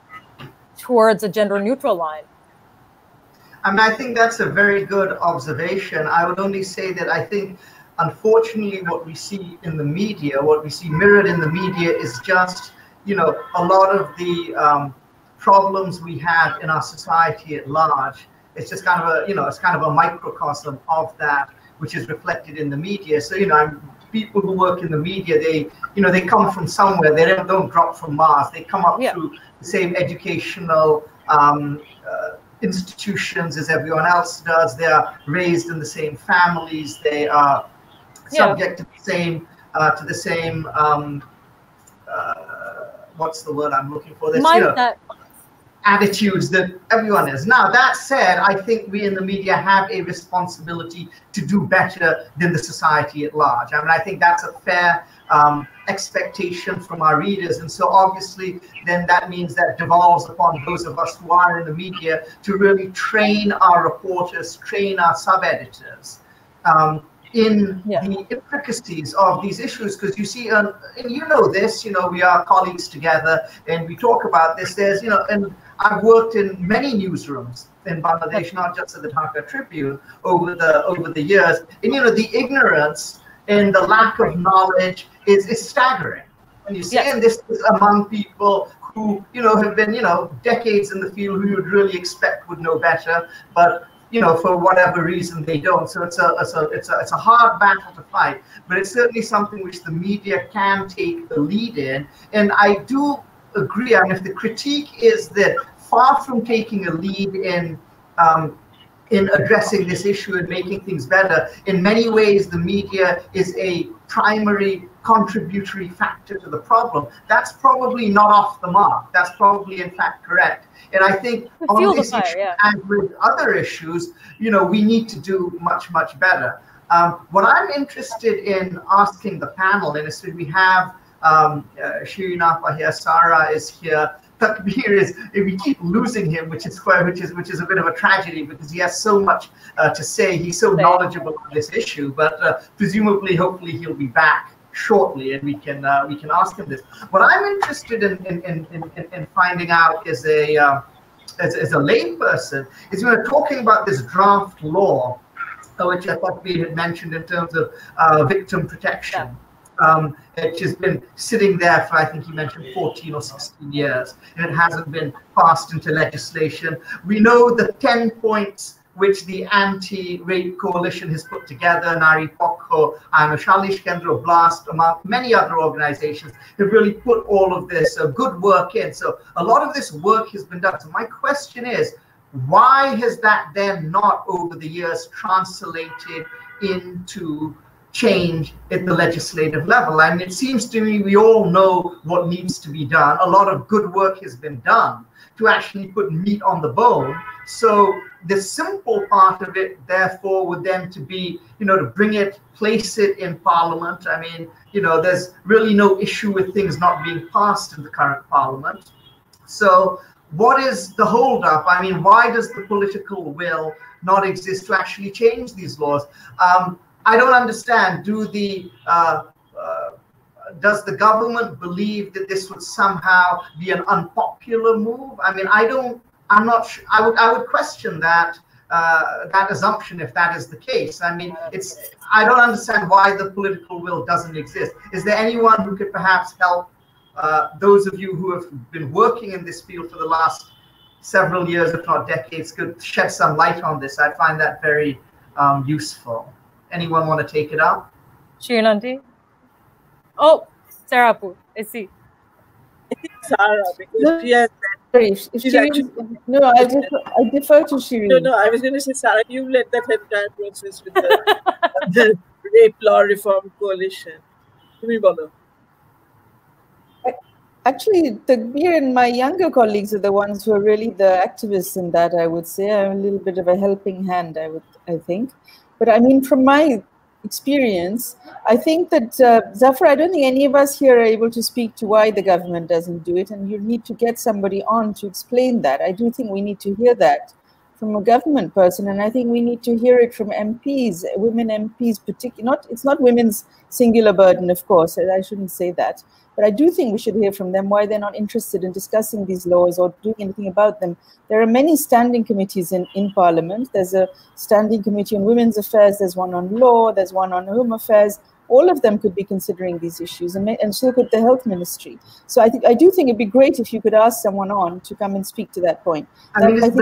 towards a gender neutral line? I mean, I think that's a very good observation. I would only say that I think, unfortunately, what we see in the media, what we see mirrored in the media is just, a lot of the problems we have in our society at large. It's just kind of it's kind of a microcosm of that, which is reflected in the media. So, people who work in the media, they come from somewhere. They don't drop from Mars. They come up through the same educational institutions as everyone else does. They are raised in the same families. They are subject to the same what's the word I'm looking for? This, attitudes that everyone is. Now, that said, I think we in the media have a responsibility to do better than the society at large. I mean, I think that's a fair expectation from our readers. And so obviously, then that means that devolves upon those of us who are in the media to really train our reporters, train our sub-editors in the intricacies of these issues, because you see, and this, we are colleagues together and we talk about this. There's, and I've worked in many newsrooms in Bangladesh, not just at the Dhaka Tribune, over the years, and the ignorance and the lack of knowledge is staggering. And you see, and this is among people who have been decades in the field, who you would really expect would know better, but for whatever reason they don't. So it's a hard battle to fight, but it's certainly something which the media can take the lead in. And I do agree. I mean, if the critique is that far from taking a lead in in addressing this issue and making things better. In many ways, the media is a primary contributory factor to the problem. That's probably not off the mark. That's probably, in fact, correct. And I think on this issue, and with other issues, you know, we need to do much, much better. What I'm interested in asking the panel, and we have Shireen Huq here, Sara is here, Taqbir is, we keep losing him, which is a bit of a tragedy because he has so much to say. He's so knowledgeable on this issue, but presumably, hopefully, he'll be back shortly, and we can ask him this. What I'm interested in finding out as a layperson is when we're talking about this draft law, which I thought we had mentioned in terms of victim protection. It has been sitting there for, I think he mentioned, 14 or 16 years, and it hasn't been passed into legislation. We know the 10 points which the anti-rape coalition has put together, Nari Pokho, Shalish Kendra Blast, among many other organizations, have really put all of this good work in. So a lot of this work has been done. So my question is, why has that then not over the years translated into change at the legislative level? I mean, it seems to me we all know what needs to be done. A lot of good work has been done to actually put meat on the bone. So the simple part of it, therefore, would then to be, you know, to bring it, place it in Parliament. I mean, you know, there's really no issue with things not being passed in the current Parliament. So what is the holdup? I mean, why does the political will not exist to actually change these laws? I don't understand. Does the government believe that this would somehow be an unpopular move? I mean, I'm not sure. I would question that assumption if that is the case. I mean, I don't understand why the political will doesn't exist. Is there anyone who could perhaps help those of you who have been working in this field for the last several years, if not decades, could shed some light on this? I find that very useful. Anyone want to take it up? Shireen Aunty? Oh, Sara, I see. I think Sara, because she has I defer to Shireen. No, I was going to say, Sara, you led that entire process with the Rape Law Reform Coalition. Actually, Taqbir and my younger colleagues are the ones who are really the activists in that, I would say. I'm a little bit of a helping hand, I think. But I mean, from my experience, I think that, Zafar, I don't think any of us here are able to speak to why the government doesn't do it, and you need to get somebody on to explain that. I do think we need to hear that from a government person, and I think we need to hear it from MPs, women MPs particularly. It's not women's singular burden, of course, I shouldn't say that. But I do think we should hear from them why they're not interested in discussing these laws or doing anything about them. There are many standing committees in Parliament. There's a standing committee on women's affairs, there's one on law, there's one on home affairs. All of them could be considering these issues, and so could the health ministry. So I do think it'd be great if you could ask someone on to come and speak to that point. I mean, is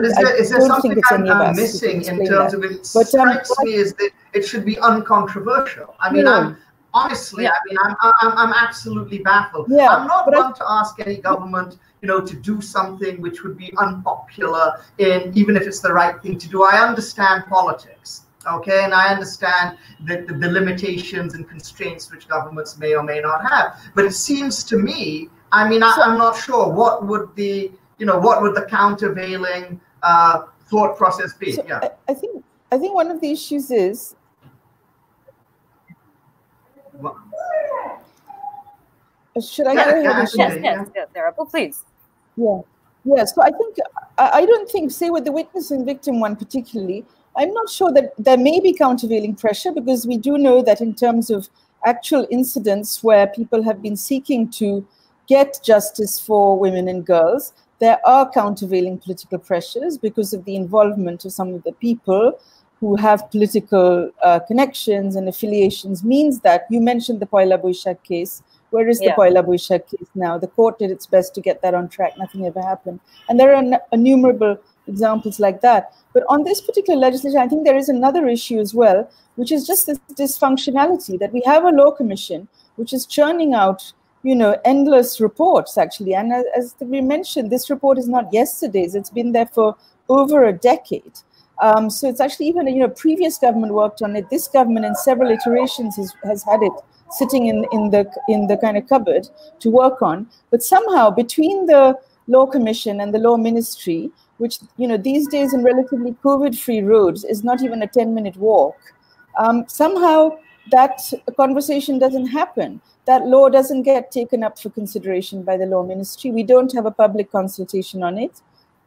there something I'm missing in terms of it? What strikes me is that it should be uncontroversial. I mean, honestly, I mean, I'm absolutely baffled. I'm not one to ask any government, you know, to do something which would be unpopular, even if it's the right thing to do. I understand politics, okay, and I understand the limitations and constraints which governments may or may not have. But it seems to me, I mean, I'm not sure what would the countervailing thought process be. So I think one of the issues is. Should I go ahead? Yes, Sara, please. Yeah. So I think I don't think, say, with the witness and victim one particularly, I'm not sure that there may be countervailing pressure, because we do know that in terms of actual incidents where people have been seeking to get justice for women and girls, there are countervailing political pressures because of the involvement of some of the people who have political connections and affiliations. Means that you mentioned the Poila Boishakh case. Where is the Poila Boishakh case now? The court did its best to get that on track. Nothing ever happened. And there are innumerable examples like that. But on this particular legislation, I think there is another issue as well, which is just this dysfunctionality that we have a law commission which is churning out, you know, endless reports, actually. And as we mentioned, this report is not yesterday's. It's been there for over a decade. So it's actually even previous government worked on it. This government in several iterations has had it sitting in the kind of cupboard to work on. But somehow between the Law Commission and the Law Ministry, which these days in relatively COVID-free roads is not even a 10-minute walk, somehow that conversation doesn't happen. That law doesn't get taken up for consideration by the Law Ministry. We don't have a public consultation on it.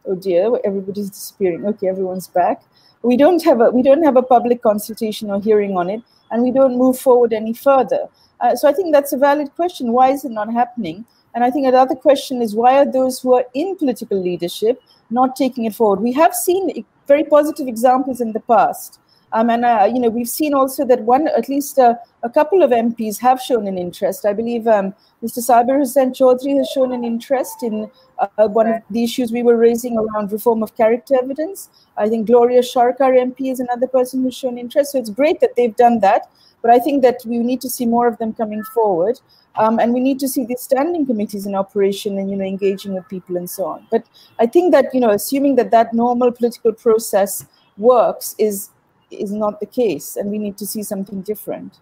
Oh dear, everybody's disappearing. Okay, everyone's back. We don't have a public consultation or hearing on it, and we don't move forward any further. So I think that's a valid question. Why is it not happening? And I think another question is, why are those who are in political leadership not taking it forward? We have seen very positive examples in the past. We've seen also that at least a couple of MPs have shown an interest. I believe Mr. Taqbir Huda has shown an interest in one of the issues we were raising around reform of character evidence. I think Gloria Sharkar MP is another person who's shown interest. So it's great that they've done that. But I think that we need to see more of them coming forward. And we need to see these standing committees in operation and, engaging with people and so on. But I think that, assuming that normal political process works is not the case, and we need to see something different.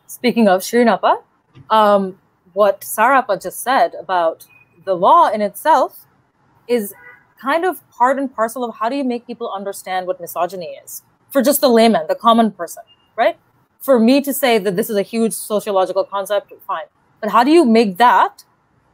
Speaking of Shireen Appa, what Sara Appa just said about the law in itself is kind of part and parcel of how do you make people understand what misogyny is for just the layman, the common person, right? For me to say that this is a huge sociological concept, fine. But how do you make that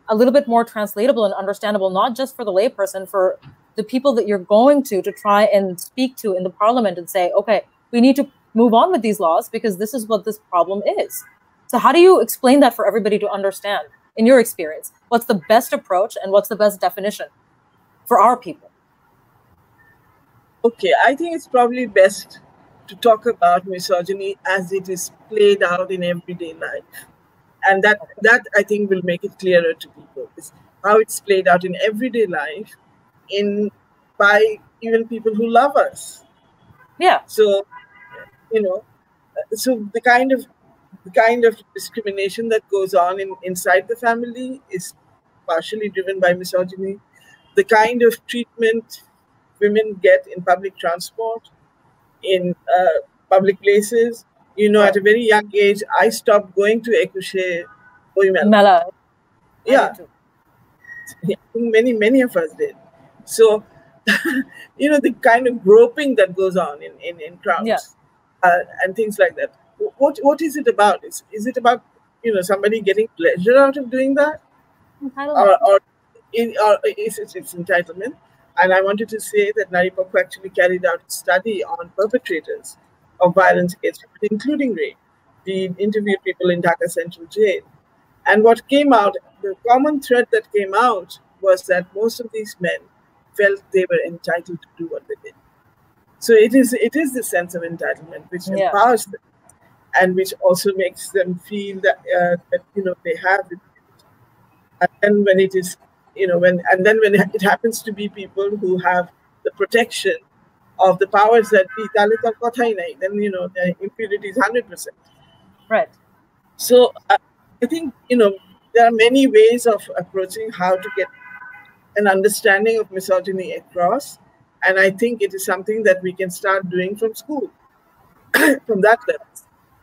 a little bit more translatable and understandable, not just for the layperson, for the people that you're going to try and speak to in the parliament and say, okay, we need to move on with these laws because this is what this problem is. So how do you explain that for everybody to understand in your experience? What's the best approach and what's the best definition for our people? Okay, I think it's probably best to talk about misogyny as it is played out in everyday life. And that I think will make it clearer to people, is how it's played out in everyday life by even people who love us. Yeah. So, so the kind of discrimination that goes on inside the family is partially driven by misogyny. The kind of treatment women get in public transport, in public places. At a very young age, I stopped going to Ekushe Mela. Yeah. Many of us did. So, the kind of groping that goes on in crowds and things like that. What is it about? Is it about, somebody getting pleasure out of doing that? Or it's entitlement? And I wanted to say that Naripapu actually carried out a study on perpetrators of violence against women, including rape. We interviewed people in Dhaka Central Jail. And what came out, the common thread that came out was that most of these men felt they were entitled to do what they did. So it is the sense of entitlement which empowers them, and which also makes them feel that they have it. And then when it is, when it happens to be people who have the protection of the powers that be, then the impunity is 100%. Right. So I think there are many ways of approaching how to get an understanding of misogyny across, and I think it is something that we can start doing from school, from that level.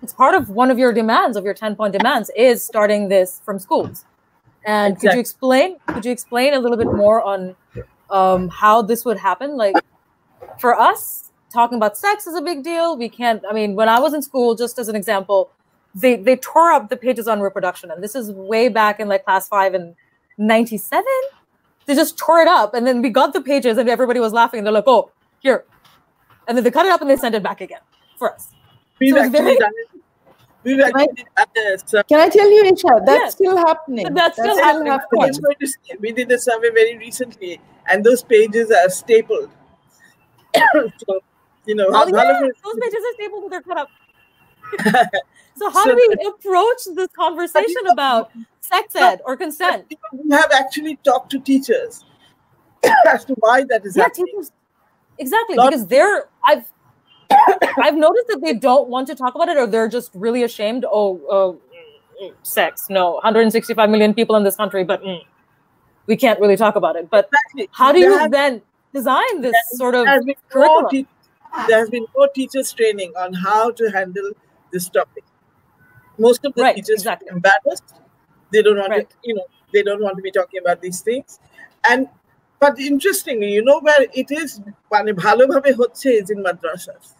It's part of one of your demands, of your 10-point demands, is starting this from schools. And exactly. Could you explain a little bit more on how this would happen? Like, for us, talking about sex is a big deal. We can't, when I was in school, just as an example, they tore up the pages on reproduction. And this is way back in class 5 in 97. They just tore it up. And then we got the pages and everybody was laughing. And they're like, oh, here. And then they cut it up and they sent it back again for us. We've actually done it. Can I tell you, Isha, that's still happening. That's still happening. I was going to say, we did a survey very recently, and those pages are stapled. So, those pages are stapled and they're cut up. So how do we approach this conversation about sex ed or consent? We have actually talked to teachers as to why that is happening. Teachers, exactly, because I've noticed that they don't want to talk about it, or they're just really ashamed. Sex, no, 165 million people in this country, but we can't really talk about it. But exactly. How do you then design this sort of curriculum. There has been no teachers training on how to handle this topic. Most of the teachers are embarrassed. They don't want to, they don't want to be talking about these things. But interestingly, where it is, bhalobhabe hocche is in madrasas.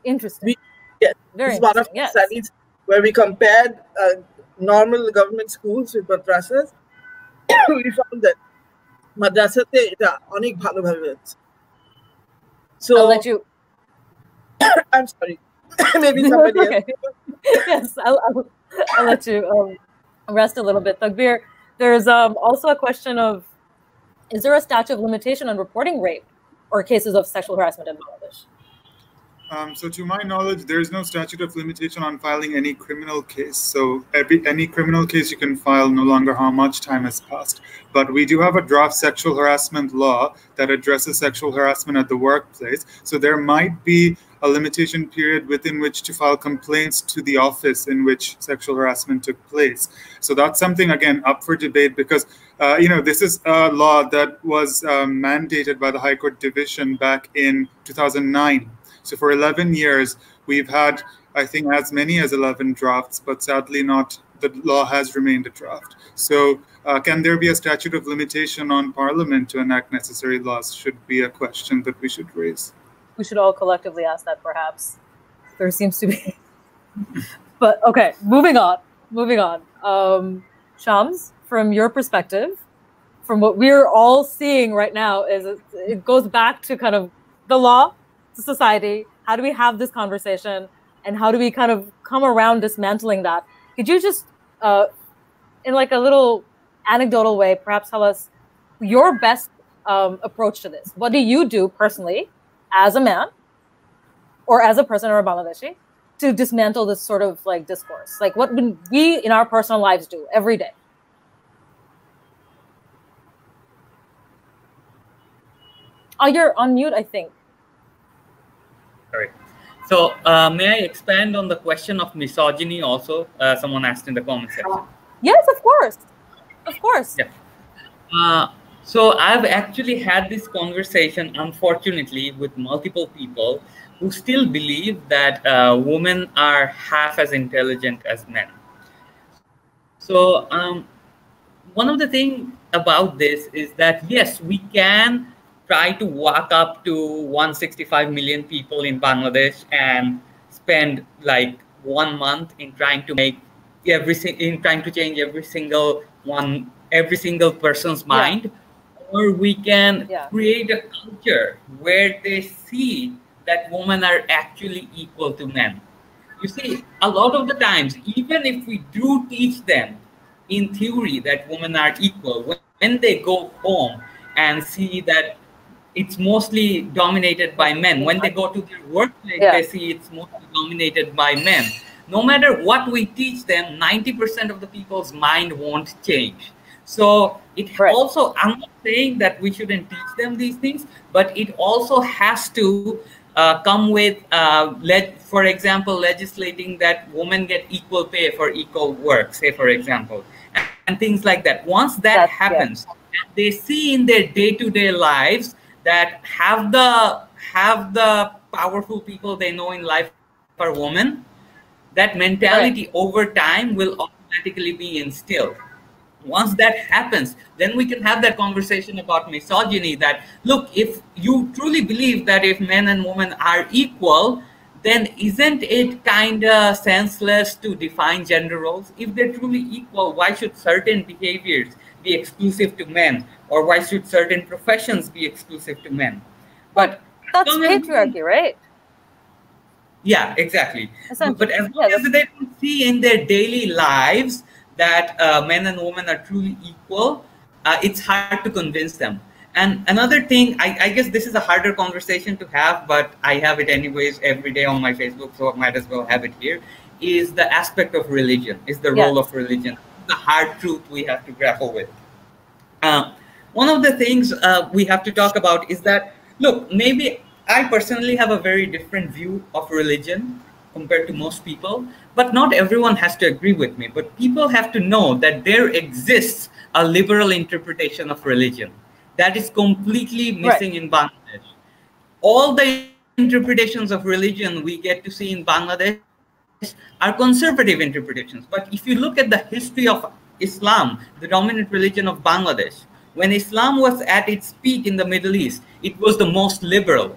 Interesting. This is one of the studies where we compared normal government schools with madrasas. We found that madrasate eta onek bhalobhabe hocche. So I'll let you. I'm sorry. Maybe somebody else. Yes, I'll let you rest a little bit. Taqbir, there's also a question of, is there a statute of limitation on reporting rape or cases of sexual harassment in Bangladesh? So to my knowledge, there is no statute of limitation on filing any criminal case. So any criminal case you can file no longer how much time has passed. But we do have a draft sexual harassment law that addresses sexual harassment at the workplace. So there might be a limitation period within which to file complaints to the office in which sexual harassment took place. So that's something, again, up for debate because, this is a law that was mandated by the High Court Division back in 2009. So for 11 years, we've had, I think, as many as 11 drafts, but sadly not, the law has remained a draft. So can there be a statute of limitation on Parliament to enact necessary laws should be a question that we should raise. We should all collectively ask that, perhaps. There seems to be. But okay, moving on. Shams, from your perspective, from what we're all seeing right now, is it goes back to kind of the law, to society. How do we have this conversation, and how do we kind of come around dismantling that? Could you just, in like a little anecdotal way, perhaps tell us your best approach to this? What do you do personally, as a man, or as a person or a Bangladeshi, to dismantle this sort of like discourse? Like, what would we in our personal lives do every day? Oh, you're on mute, I think. Sorry. So may I expand on the question of misogyny also? Someone asked in the comment section. Yes, of course. Of course. Yeah. So I've actually had this conversation, unfortunately, with multiple people who still believe that women are half as intelligent as men. So one of the things about this is that, yes, we can try to walk up to 165 million people in Bangladesh and spend like 1 month in trying to make change every single person's mind, or we can create a culture where they see that women are actually equal to men. You see, a lot of the times, even if we do teach them in theory that women are equal, when they go home and see that it's mostly dominated by men, when they go to their workplace, they see it's mostly dominated by men. No matter what we teach them, 90% of the people's mind won't change. So it also, I'm not saying that we shouldn't teach them these things, but it also has to come with, for example, legislating that women get equal pay for equal work, say, for example, and things like that. Once that happens, and they see in their day-to-day lives that have the powerful people they know in life are women, that mentality over time will automatically be instilled. Once that happens, then we can have that conversation about misogyny, that, look, if you truly believe that if men and women are equal, then isn't it kind of senseless to define gender roles? If they're truly equal, why should certain behaviors be exclusive to men, or why should certain professions be exclusive to men? But that's patriarchy, right? Yeah, exactly. But as long as they don't see in their daily lives that men and women are truly equal, it's hard to convince them. And another thing, I guess this is a harder conversation to have, but I have it anyways every day on my Facebook, so I might as well have it here, is the aspect of religion, is the role of religion, the hard truth we have to grapple with. One of the things we have to talk about is that, look, maybe I personally have a very different view of religion compared to most people, but not everyone has to agree with me. But people have to know that there exists a liberal interpretation of religion. That is completely missing in Bangladesh. All the interpretations of religion we get to see in Bangladesh are conservative interpretations. But if you look at the history of Islam, the dominant religion of Bangladesh, when Islam was at its peak in the Middle East, it was the most liberal.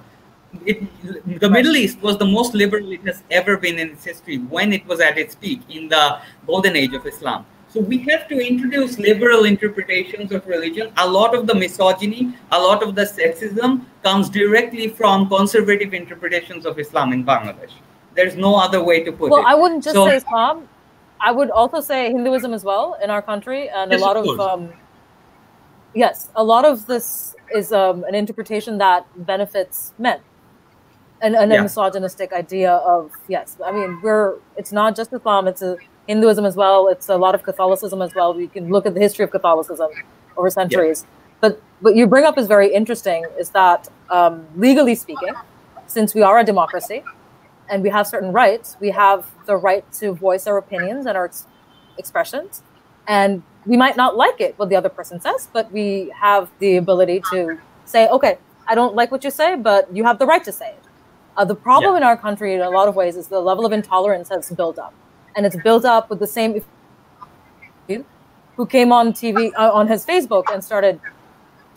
The Middle East was the most liberal it has ever been in its history when it was at its peak in the golden age of Islam. So we have to introduce liberal interpretations of religion. A lot of the misogyny, a lot of the sexism comes directly from conservative interpretations of Islam in Bangladesh. There's no other way to put it. Well, I wouldn't just say Islam. I would also say Hinduism as well in our country. And a lot of, yes, a lot of this is an interpretation that benefits men. And a misogynistic idea of, yes, I mean, it's not just Islam, it's Hinduism as well. It's a lot of Catholicism as well. We can look at the history of Catholicism over centuries. Yeah. But what you bring up is very interesting, is that legally speaking, since we are a democracy and we have certain rights, we have the right to voice our opinions and our expressions. And we might not like it, what the other person says, but we have the ability to say, okay, I don't like what you say, but you have the right to say it. The problem in our country in a lot of ways is the level of intolerance has built up. And it's built up with the same who came on TV, on his Facebook, and started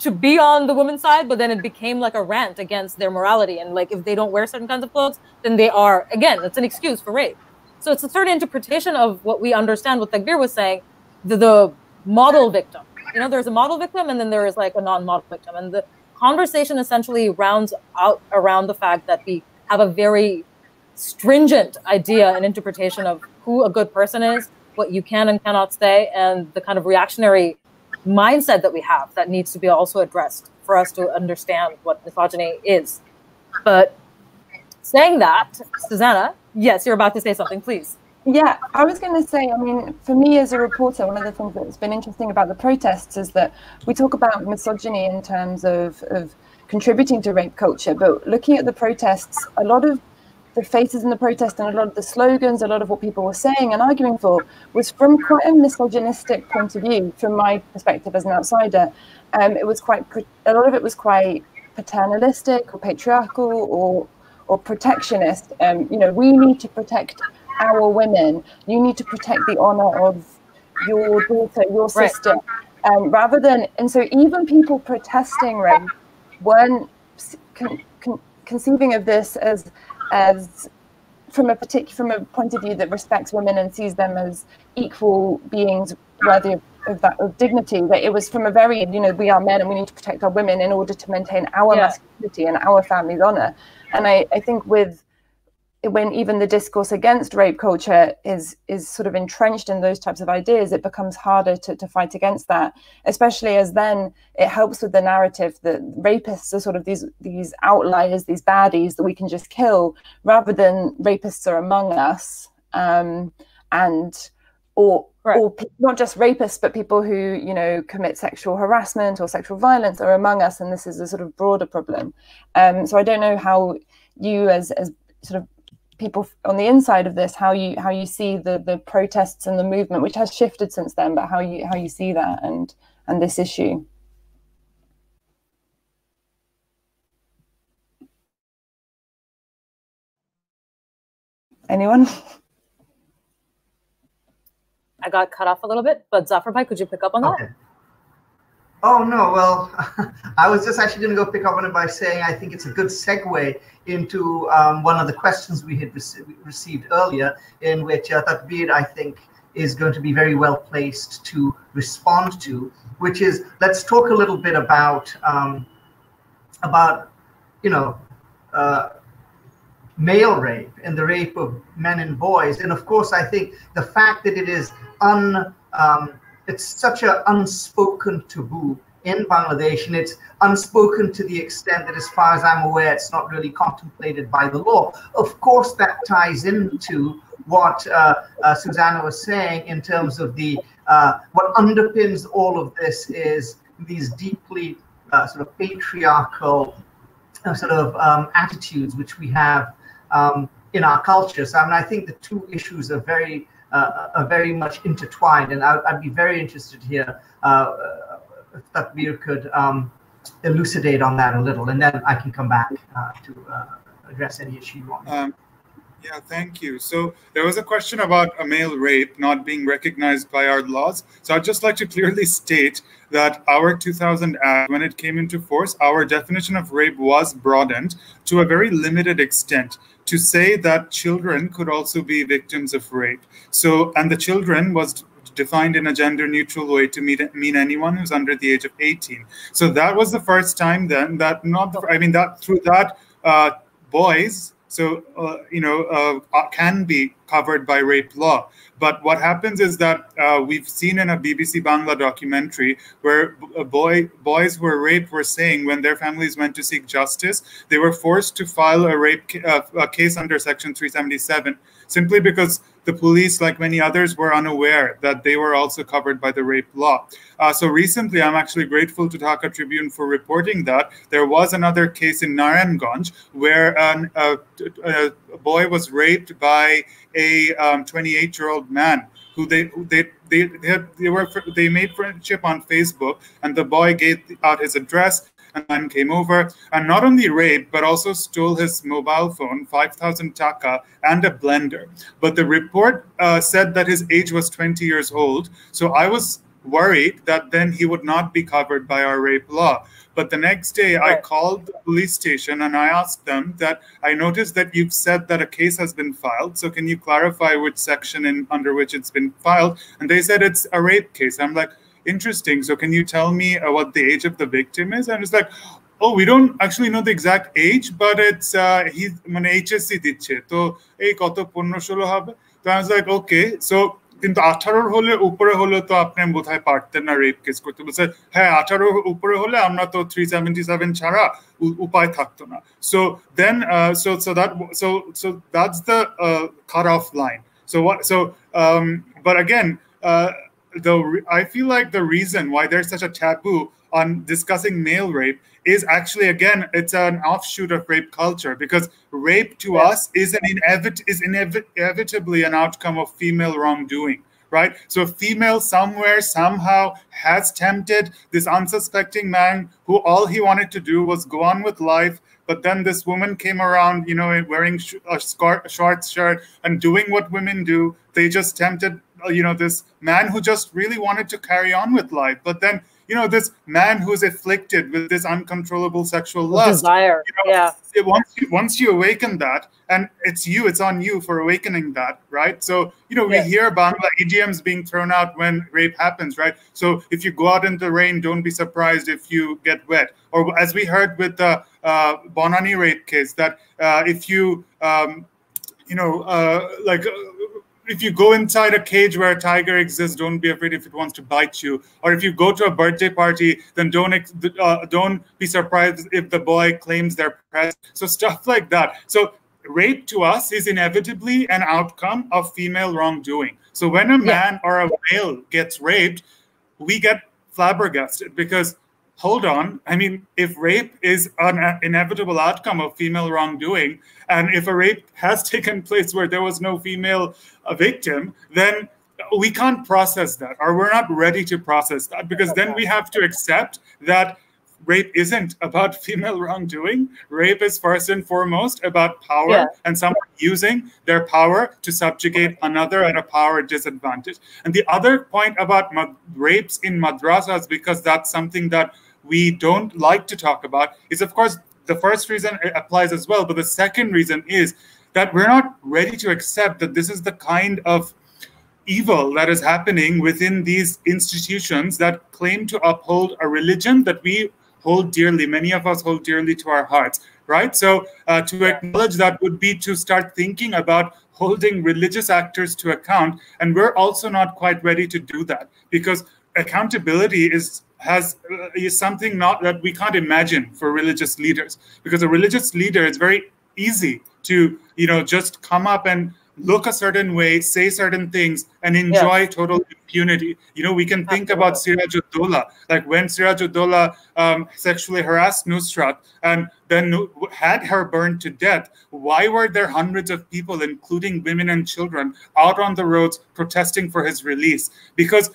to be on the women's side, but then it became like a rant against their morality. And like, if they don't wear certain kinds of clothes, then they are, again, it's an excuse for rape. So it's a certain interpretation of what we understand, what Taqbir was saying, the model victim. You know, there's a model victim and then there is like a non-model victim. And the conversation essentially rounds out around the fact that we have a very stringent idea and interpretation of who a good person is, what you can and cannot say, and the kind of reactionary mindset that we have that needs to be also addressed for us to understand what misogyny is. But saying that, Susannah, yes, you're about to say something, please. Yeah, I was going to say, I mean, for me as a reporter, one of the things that's been interesting about the protests is that we talk about misogyny in terms of contributing to rape culture, but looking at the protests, a lot of the faces in the protest and a lot of the slogans, a lot of what people were saying and arguing for was from quite a misogynistic point of view, from my perspective as an outsider. It was quite, a lot of it was quite paternalistic or patriarchal or protectionist. You know, we need to protect our women. You need to protect the honor of your daughter, your sister, rather than, and so even people protesting rape weren't conceiving of this as from a point of view that respects women and sees them as equal beings worthy of dignity. That it was from a very, you know, we are men and we need to protect our women in order to maintain our masculinity and our family's honor. And I think when even the discourse against rape culture is sort of entrenched in those types of ideas, it becomes harder to fight against that, especially as then it helps with the narrative that rapists are sort of these outliers, these baddies that we can just kill, rather than rapists are among us, or not just rapists, but people who, you know, commit sexual harassment or sexual violence are among us, and this is a sort of broader problem. So I don't know how you as sort of people on the inside of this, how you see the protests and the movement, which has shifted since then, but how you see that and this issue. Anyone? I got cut off a little bit, but Zafar Bhai, could you pick up on that? Oh, no, well, I was just actually going to go pick up on it by saying I think it's a good segue into one of the questions we had received earlier, in which Taqbir, I think, is going to be very well placed to respond to, which is, let's talk a little bit about you know, male rape and the rape of men and boys. And of course, I think the fact that it is it's such an unspoken taboo in Bangladesh, and it's unspoken to the extent that, as far as I'm aware, it's not really contemplated by the law. Of course, that ties into what Susannah was saying in terms of the what underpins all of this is these deeply sort of patriarchal sort of attitudes which we have in our culture. So I mean, I think the two issues are very much intertwined, and I'd be very interested here if Taqbir could elucidate on that a little, and then I can come back to address any issue you want. Yeah, thank you. So there was a question about a male rape not being recognized by our laws. So I'd just like to clearly state that our 2000 Act, when it came into force, our definition of rape was broadened to a very limited extent to say that children could also be victims of rape. So, and the children was defined in a gender neutral way to mean anyone who's under the age of 18. So that was the first time then that boys, so, can be covered by rape law. But what happens is that we've seen in a BBC Bangla documentary where boys who were raped were saying when their families went to seek justice, they were forced to file a case under Section 377, simply because the police, like many others, were unaware that they were also covered by the rape law. So recently, I'm actually grateful to Dhaka Tribune for reporting that there was another case in Narayanganj where a boy was raped by a 28-year-old man who they made friendship on Facebook, and the boy gave out his address. And man came over and not only raped, but also stole his mobile phone, 5,000 taka, and a blender. But the report said that his age was 20 years old. So I was worried that then he would not be covered by our rape law. But the next day I called the police station and I asked them that I noticed that you've said that a case has been filed. So can you clarify which section under which it's been filed? And they said it's a rape case. I'm like, interesting. So can you tell me what the age of the victim is? And it's like, oh, we don't actually know the exact age, but it's he's HSC dicche. So ei koto 15-16 hobe. So I was like, okay. So কিন্তু 18 হলে উপরে হলে তো আপনি বোধহয় পারতেন না rape case করতে। বলছে হ্যাঁ 18 উপরে হলে আমরা তো 377 ছাড়া উপায় থাকতো না। So then so that's the cutoff line. But again, I feel like the reason why there's such a taboo on discussing male rape is actually, again, it's an offshoot of rape culture, because rape to us is inevitably an outcome of female wrongdoing, right? So a female somewhere, somehow has tempted this unsuspecting man who all he wanted to do was go on with life. But then this woman came around, wearing a short shirt and doing what women do. They just tempted this man who just really wanted to carry on with life. But then, this man who's afflicted with this uncontrollable sexual lust. Desire, Once you awaken that, and it's on you for awakening that, right? So, we hear Bangla idioms being thrown out when rape happens, right? So if you go out in the rain, don't be surprised if you get wet. Or as we heard with the Bonani rape case, that if you, if you go inside a cage where a tiger exists, don't be afraid if it wants to bite you. Or if you go to a birthday party, then don't be surprised if the boy claims their presence. So stuff like that. So rape to us is inevitably an outcome of female wrongdoing. So when a man or a male gets raped, we get flabbergasted because, hold on, I mean, if rape is an inevitable outcome of female wrongdoing, and if a rape has taken place where there was no female victim, then we can't process that, or we're not ready to process that, because then we have to accept that rape isn't about female wrongdoing. Rape is first and foremost about power and someone using their power to subjugate another at a power disadvantage. And the other point about rapes in madrasas, because that's something that we don't like to talk about, is, of course, the first reason it applies as well. But the second reason is that we're not ready to accept that this is the kind of evil that is happening within these institutions that claim to uphold a religion that we hold dearly. Many of us hold dearly to our hearts, right? So to acknowledge that would be to start thinking about holding religious actors to account. And we're also not quite ready to do that, because accountability is something not that we can't imagine for religious leaders, because a religious leader, is very easy to just come up and look a certain way, say certain things, and enjoy total impunity. We can think about Siraj-ud-Dowla, like when Siraj-ud-Dowla sexually harassed Nusrat and then had her burned to death. Why were there hundreds of people, including women and children, out on the roads protesting for his release? Because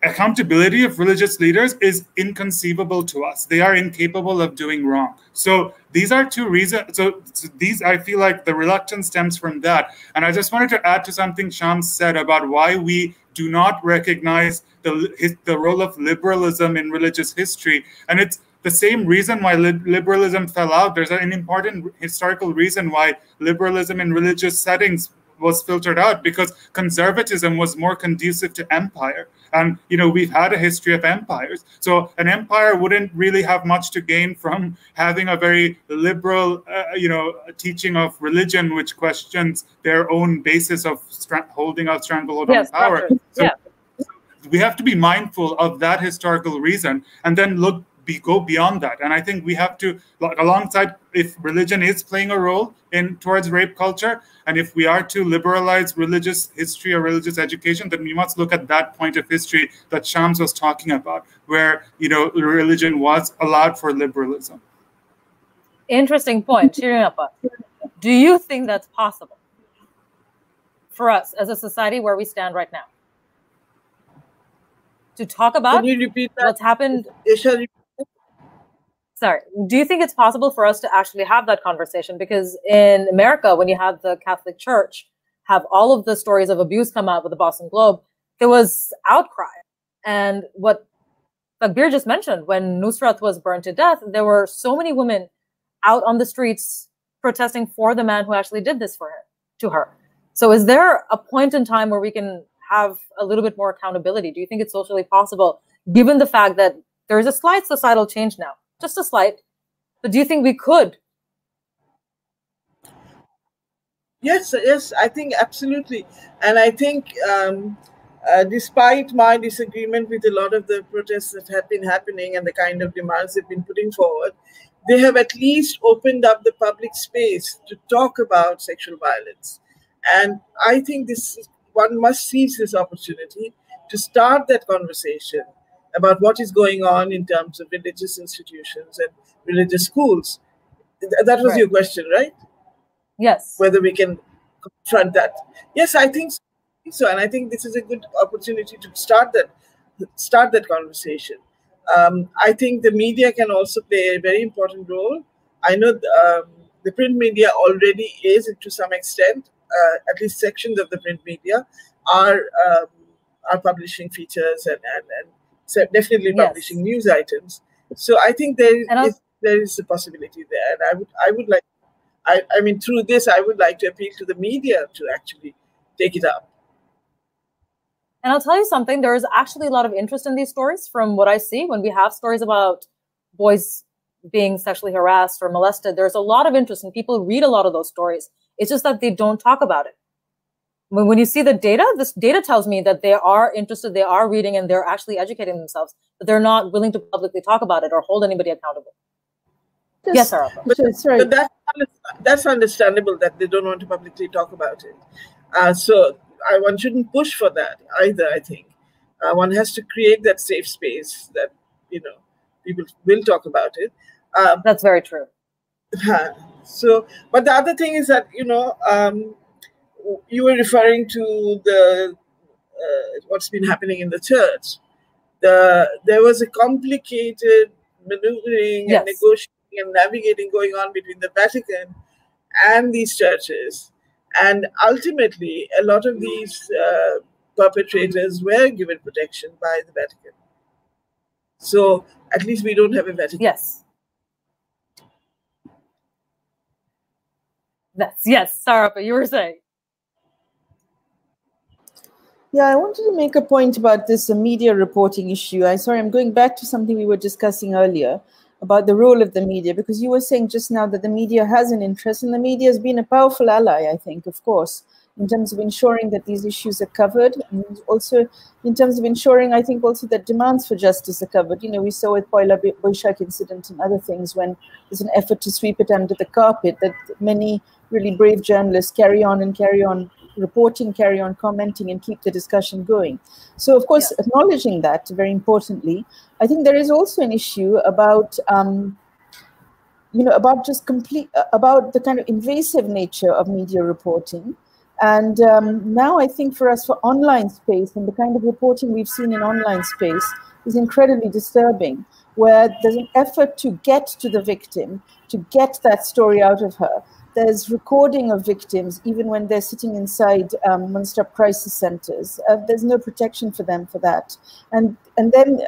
accountability of religious leaders is inconceivable to us. They are incapable of doing wrong. So these are two reasons. So these, I feel like the reluctance stems from that. And I just wanted to add to something Shams said about why we do not recognize the role of liberalism in religious history. And it's the same reason why liberalism fell out. There's an important historical reason why liberalism in religious settings was filtered out, because conservatism was more conducive to empire. And, you know, we've had a history of empires. So an empire wouldn't really have much to gain from having a very liberal, teaching of religion, which questions their own basis of holding out stranglehold on power. So we have to be mindful of that historical reason and then go beyond that. And I think we have to, alongside, if religion is playing a role towards rape culture, and if we are to liberalize religious history or religious education, then we must look at that point of history that Shams was talking about, where, you know, religion was allowed for liberalism. Interesting point. Shireen Huq, do you think that's possible for us as a society where we stand right now to talk about what's happened? Sorry, do you think it's possible for us to actually have that conversation? Because in America, when you have the Catholic Church have all of the stories of abuse come out with the Boston Globe, there was outcry. And what Taqbir just mentioned, when Nusrat was burned to death, there were so many women out on the streets protesting for the man who actually did this to her. So is there a point in time where we can have a little bit more accountability? Do you think it's socially possible, given the fact that there is a slight societal change now? Just a slight, but do you think we could? Yes, I think absolutely. And I think despite my disagreement with a lot of the protests that have been happening and the kind of demands they've been putting forward, they have at least opened up the public space to talk about sexual violence. And I think one must seize this opportunity to start that conversation about what is going on in terms of religious institutions and religious schools. That was your question, right? Yes. Whether we can confront that. Yes, I think so. And I think this is a good opportunity to start that conversation. I think the media can also play a very important role. I know the print media already is, to some extent, at least sections of the print media are publishing features and definitely publishing news items. So I think there is a possibility there, and I would like, I mean, through this, I would like to appeal to the media to actually take it up. And I'll tell you something, there is actually a lot of interest in these stories from what I see. When we have stories about boys being sexually harassed or molested, there's a lot of interest and people read a lot of those stories. It's just that they don't talk about it. When you see the data, this data tells me that they are interested, they are reading, and they're actually educating themselves, but they're not willing to publicly talk about it or hold anybody accountable. Yes, Sara. But that's understandable that they don't want to publicly talk about it. So one shouldn't push for that either, I think. One has to create that safe space that, people will talk about it. That's very true. So, but the other thing is that, you were referring to the what's been happening in the church. There was a complicated maneuvering and negotiating and navigating going on between the Vatican and these churches. And ultimately, a lot of these perpetrators were given protection by the Vatican. So at least we don't have a Vatican. Yes, Sara, but you were saying. Yeah, I wanted to make a point about this media reporting issue. I'm going back to something we were discussing earlier about the role of the media, because you were saying just now that the media has an interest, and the media has been a powerful ally, I think, of course, in terms of ensuring that these issues are covered, and also in terms of ensuring, I think, also that demands for justice are covered. We saw with Poila Boishak incident and other things, when there's an effort to sweep it under the carpet, that many really brave journalists carry on reporting, carry on commenting, and keep the discussion going. So, of course, acknowledging that, very importantly, I think there is also an issue about, about the kind of invasive nature of media reporting, And now I think for us, for online space and the kind of reporting we've seen in online space is incredibly disturbing, where there's an effort to get to the victim, to get that story out of her. There's recording of victims, even when they're sitting inside one-stop crisis centers. There's no protection for them for that. And then,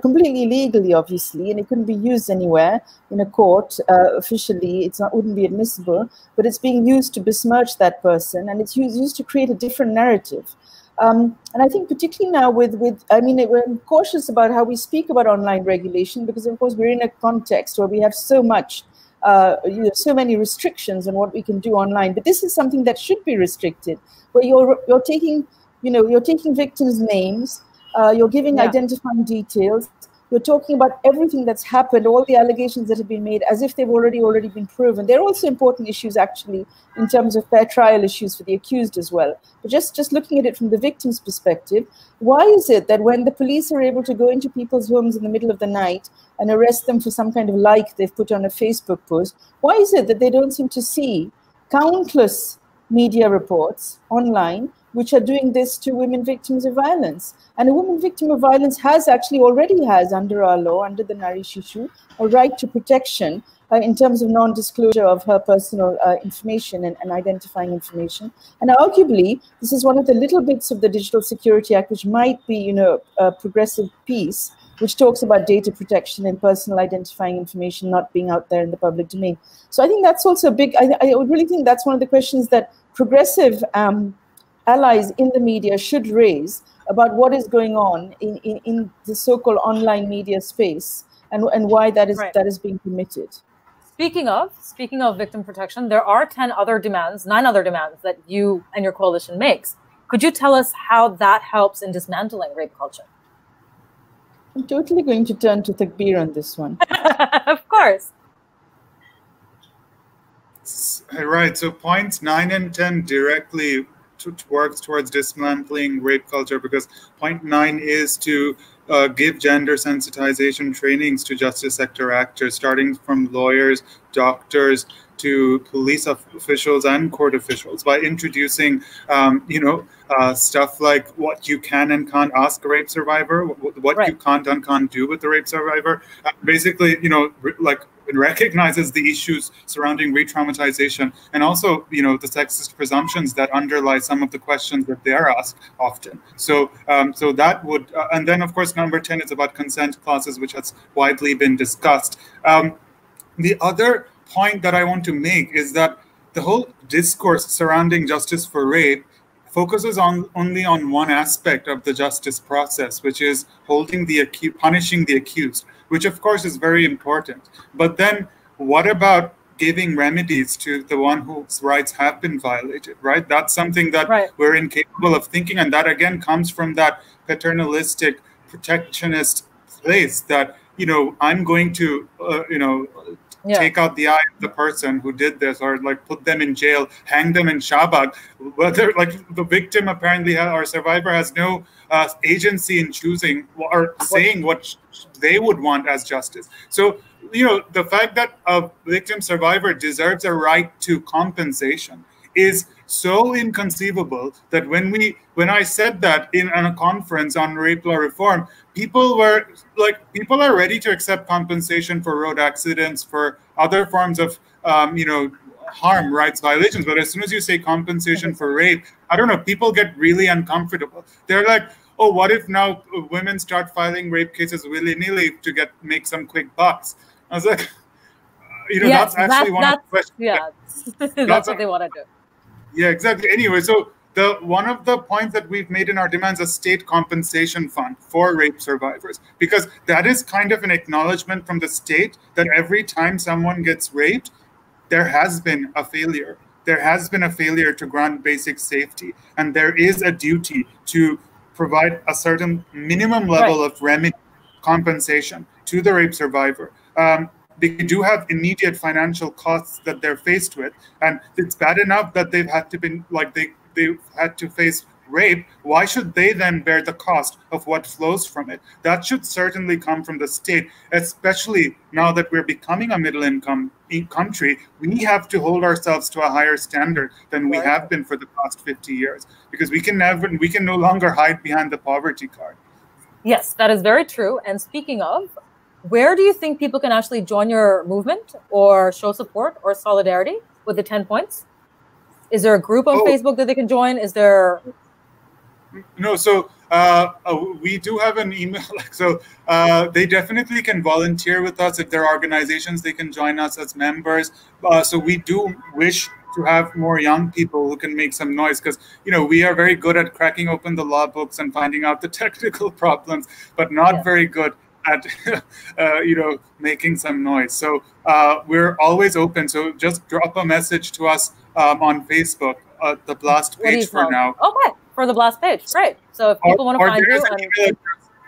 completely illegally, obviously, and it couldn't be used anywhere in a court officially. Wouldn't be admissible, but it's being used to besmirch that person, and it's used to create a different narrative. And I think particularly now we're cautious about how we speak about online regulation, because of course we're in a context where we have so much, so many restrictions on what we can do online. But this is something that should be restricted, where you're taking victims' names, you're giving identifying details, you're talking about everything that's happened, all the allegations that have been made, as if they've already been proven. They're also important issues, actually, in terms of fair trial issues for the accused as well. But just looking at it from the victim's perspective, why is it that when the police are able to go into people's homes in the middle of the night and arrest them for some kind of like they've put on a Facebook post, why is it that they don't seem to see countless media reports online which are doing this to women victims of violence? And a woman victim of violence already has, under our law, under the Nari Shishu, a right to protection in terms of non-disclosure of her personal information and identifying information. And arguably, this is one of the little bits of the Digital Security Act which might be, a progressive piece, which talks about data protection and personal identifying information not being out there in the public domain. So I think that's also a big, I would really think that's one of the questions that progressive allies in the media should raise about what is going on in the so-called online media space and why that is being permitted. Speaking of victim protection, there are 9 other demands that you and your coalition makes. Could you tell us how that helps in dismantling rape culture? I'm totally going to turn to Taqbir on this one. Of course. Right. So points 9 and 10 directly works towards dismantling rape culture, because point 9 is to give gender sensitization trainings to justice sector actors, starting from lawyers, doctors, to police officials and court officials, by introducing, stuff like what you can and can't ask a rape survivor, what you can't and can't do with the rape survivor. Basically, it recognizes the issues surrounding re-traumatization, and also, the sexist presumptions that underlie some of the questions that they are asked often. So that would, and then of course, number 10 is about consent clauses, which has widely been discussed. The other point that I want to make is that the whole discourse surrounding justice for rape focuses only on one aspect of the justice process, which is holding the accused, punishing the accused, which of course is very important. But then what about giving remedies to the one whose rights have been violated, right? That's something that we're incapable of thinking. And that again comes from that paternalistic, protectionist place that, I'm going to, take out the eye of the person who did this, or put them in jail, hang them in Shahbag. Whether the victim apparently or survivor has no agency in choosing or saying what they would want as justice. So, the fact that a victim survivor deserves a right to compensation is so inconceivable that when I said that in a conference on rape law reform, people are ready to accept compensation for road accidents, for other forms of harm, rights violations. But as soon as you say compensation for rape, I don't know, people get really uncomfortable. They're like, oh, what if now women start filing rape cases willy-nilly to make some quick bucks? I was like, yes, that's actually one of the questions. Yeah, that's what they want to do. Yeah, exactly. Anyway, so one of the points that we've made in our demands is a state compensation fund for rape survivors, because that is kind of an acknowledgement from the state that every time someone gets raped, there has been a failure. There has been a failure to grant basic safety, and there is a duty to provide a certain minimum level of remedy compensation to the rape survivor. They do have immediate financial costs that they're faced with, and it's bad enough that they've had to face rape, why should they then bear the cost of what flows from it? That should certainly come from the state, especially now that we're becoming a middle-income country. We have to hold ourselves to a higher standard than we have been for the past 50 years, because we can no longer hide behind the poverty card. Yes, that is very true. And speaking of, where do you think people can actually join your movement or show support or solidarity with the 10 points? Is there a group on Facebook that they can join? Is there... No, so we do have an email. So they definitely can volunteer with us. If there are organizations, they can join us as members. So we do wish to have more young people who can make some noise, because, you know, we are very good at cracking open the law books and finding out the technical problems, but not very good at making some noise. So we're always open. So just drop a message to us on Facebook, the Blast page for now. Okay, for the Blast page, great. So if people want to find you,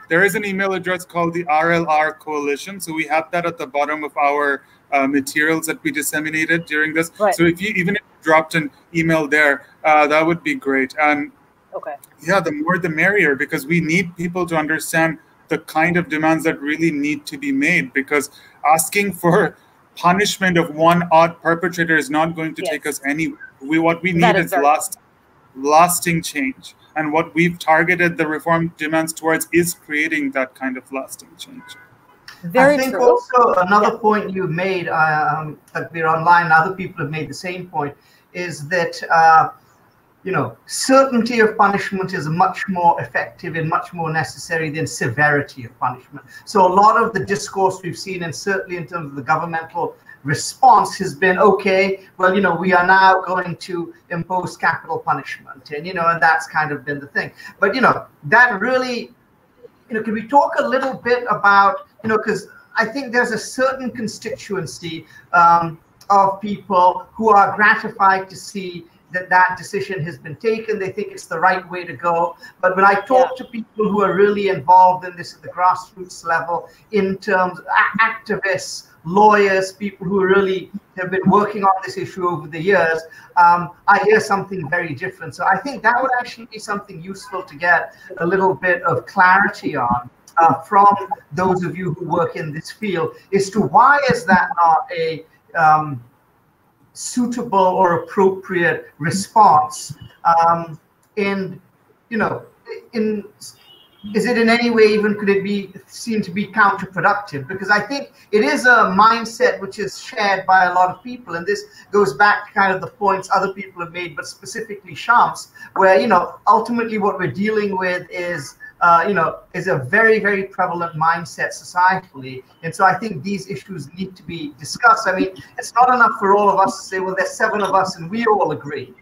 there is an email address called the RLR Coalition. So we have that at the bottom of our materials that we disseminated during this. Right. So if you dropped an email there, that would be great. And yeah, the more the merrier, because we need people to understand the kind of demands that really need to be made, because asking for punishment of one odd perpetrator is not going to take us anywhere. What we need is lasting change. And what we've targeted the reform demands towards is creating that kind of lasting change. I think also another point you made, Taqbir, online, other people have made the same point, is that certainty of punishment is much more effective and much more necessary than severity of punishment. So a lot of the discourse we've seen, and certainly in terms of the governmental response, has been, okay, well, we are now going to impose capital punishment, and and that's kind of been the thing. But that really, can we talk a little bit about, because I think there's a certain constituency of people who are gratified to see that decision has been taken. They think it's the right way to go. But when I talk to people who are really involved in this at the grassroots level, in terms of activists, lawyers, people who really have been working on this issue over the years, I hear something very different. So I think that would actually be something useful to get a little bit of clarity on from those of you who work in this field, as to why is that not a suitable or appropriate response, is it in any way even, could it be seen to be counterproductive? Because I think it is a mindset which is shared by a lot of people, and this goes back to kind of the points other people have made, but specifically Shams, where ultimately what we're dealing with is is a very, very prevalent mindset societally. And so I think these issues need to be discussed. I mean, it's not enough for all of us to say, well, there's 7 of us and we all agree.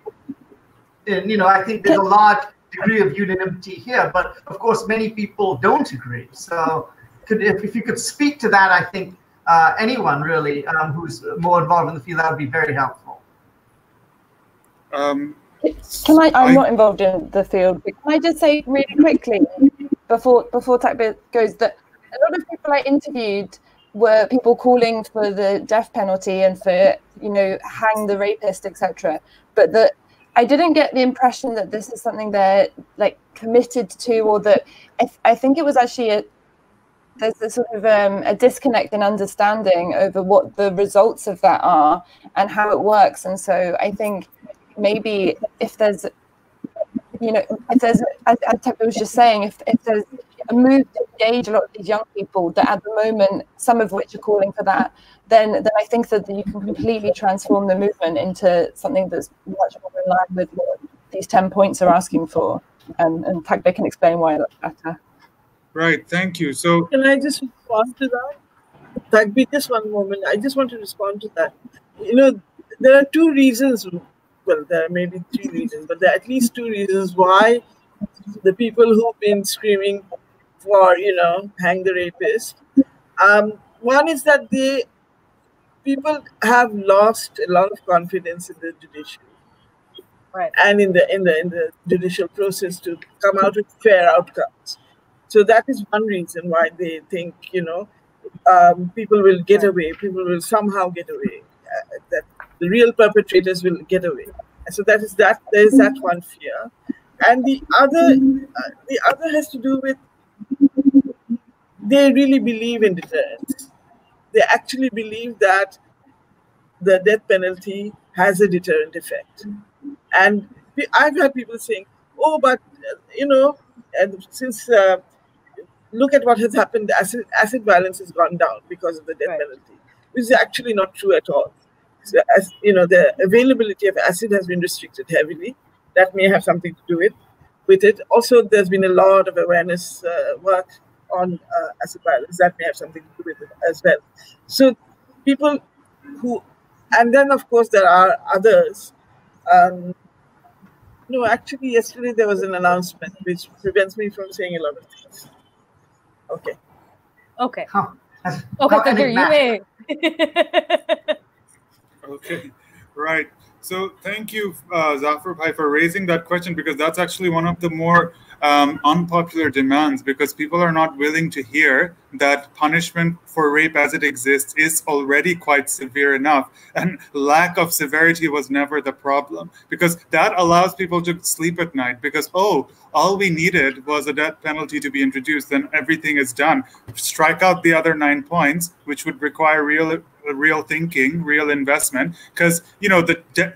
And, I think there's a large degree of unanimity here, but of course, many people don't agree. So if you could speak to that, I think anyone really who's more involved in the field, that would be very helpful. I'm not involved in the field, but can I just say really quickly before Taqbir goes that a lot of people I interviewed were people calling for the death penalty and for hang the rapist, etc. But that I didn't get the impression that this is something they're committed to, or that I think it was actually there's a sort of a disconnect in understanding over what the results of that are and how it works. And so I think maybe if there's, as Taqbir was just saying, if there's a move to engage a lot of these young people that at the moment, some of which are calling for that, then I think that you can completely transform the movement into something that's much more in line with what these 10 points are asking for. And Taqbir can explain why that's better. Right, thank you. So can I just respond to that? Taqbir, just one moment. I just want to respond to that. There are 2 reasons. Well, there are maybe 3 reasons, but there are at least 2 reasons why the people who've been screaming for, hang the rapist. One is that people have lost a lot of confidence in the judiciary, right, and in the judicial process to come out with fair outcomes. So that is one reason why they think, people will get away, people will somehow get away, that the real perpetrators will get away. And so there is that one fear. And the other has to do with they really believe in deterrence. They actually believe that the death penalty has a deterrent effect. And I've had people saying, "Oh, but since look at what has happened, acid violence has gone down because of the death penalty," which is actually not true at all. So, as you know, the availability of acid has been restricted heavily. That may have something to do with it. Also, there's been a lot of awareness work on acid violence. That may have something to do with it as well. So people who, and then of course there are others. No, actually yesterday there was an announcement which prevents me from saying a lot of things. Okay. Okay. Huh. Okay, Taqbir, you may. Okay, right. So thank you, Zafar Bhai, for raising that question, because that's actually one of the more unpopular demands, because people are not willing to hear that punishment for rape as it exists is already quite severe enough, and lack of severity was never the problem, because that allows people to sleep at night, because, oh, all we needed was a death penalty to be introduced, then everything is done. Strike out the other 9 points, which would require real thinking, real investment, because, you know,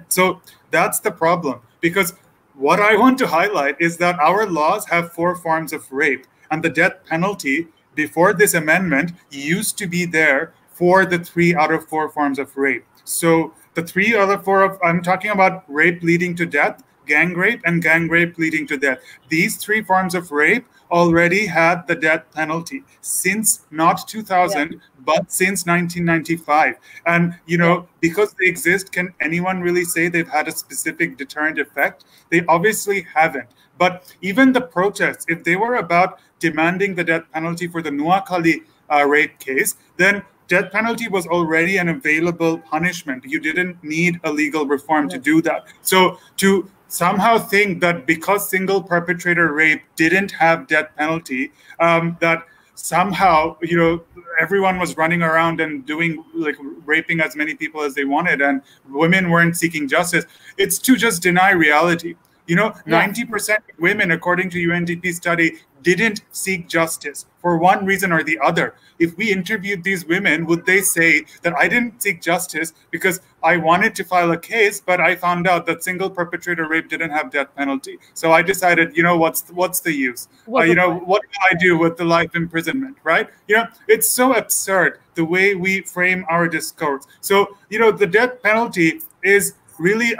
so that's the problem. Because what I want to highlight is that our laws have 4 forms of rape, and the death penalty before this amendment used to be there for the 3 out of 4 forms of rape. So the 3 out of 4 I'm talking about rape leading to death, gang rape, and gang rape leading to death. These 3 forms of rape already had the death penalty since not 2000, but since 1995. And, you know, because they exist, can anyone really say they've had a specific deterrent effect? They obviously haven't. But even the protests, if they were about demanding the death penalty for the Noakhali rape case, then death penalty was already an available punishment. You didn't need a legal reform to do that. So to somehow think that because single perpetrator rape didn't have death penalty, that somehow, you know, everyone was running around and doing, like, raping as many people as they wanted, and women weren't seeking justice, it's to just deny reality. You know, 90% of women, according to UNDP study, didn't seek justice for one reason or the other. If we interviewed these women, would they say that I didn't seek justice because I wanted to file a case, but I found out that single perpetrator rape didn't have death penalty, so I decided, you know, what's the use? You know, what can I do with the life imprisonment, right? You know, it's so absurd the way we frame our discourse. So, you know, the death penalty is really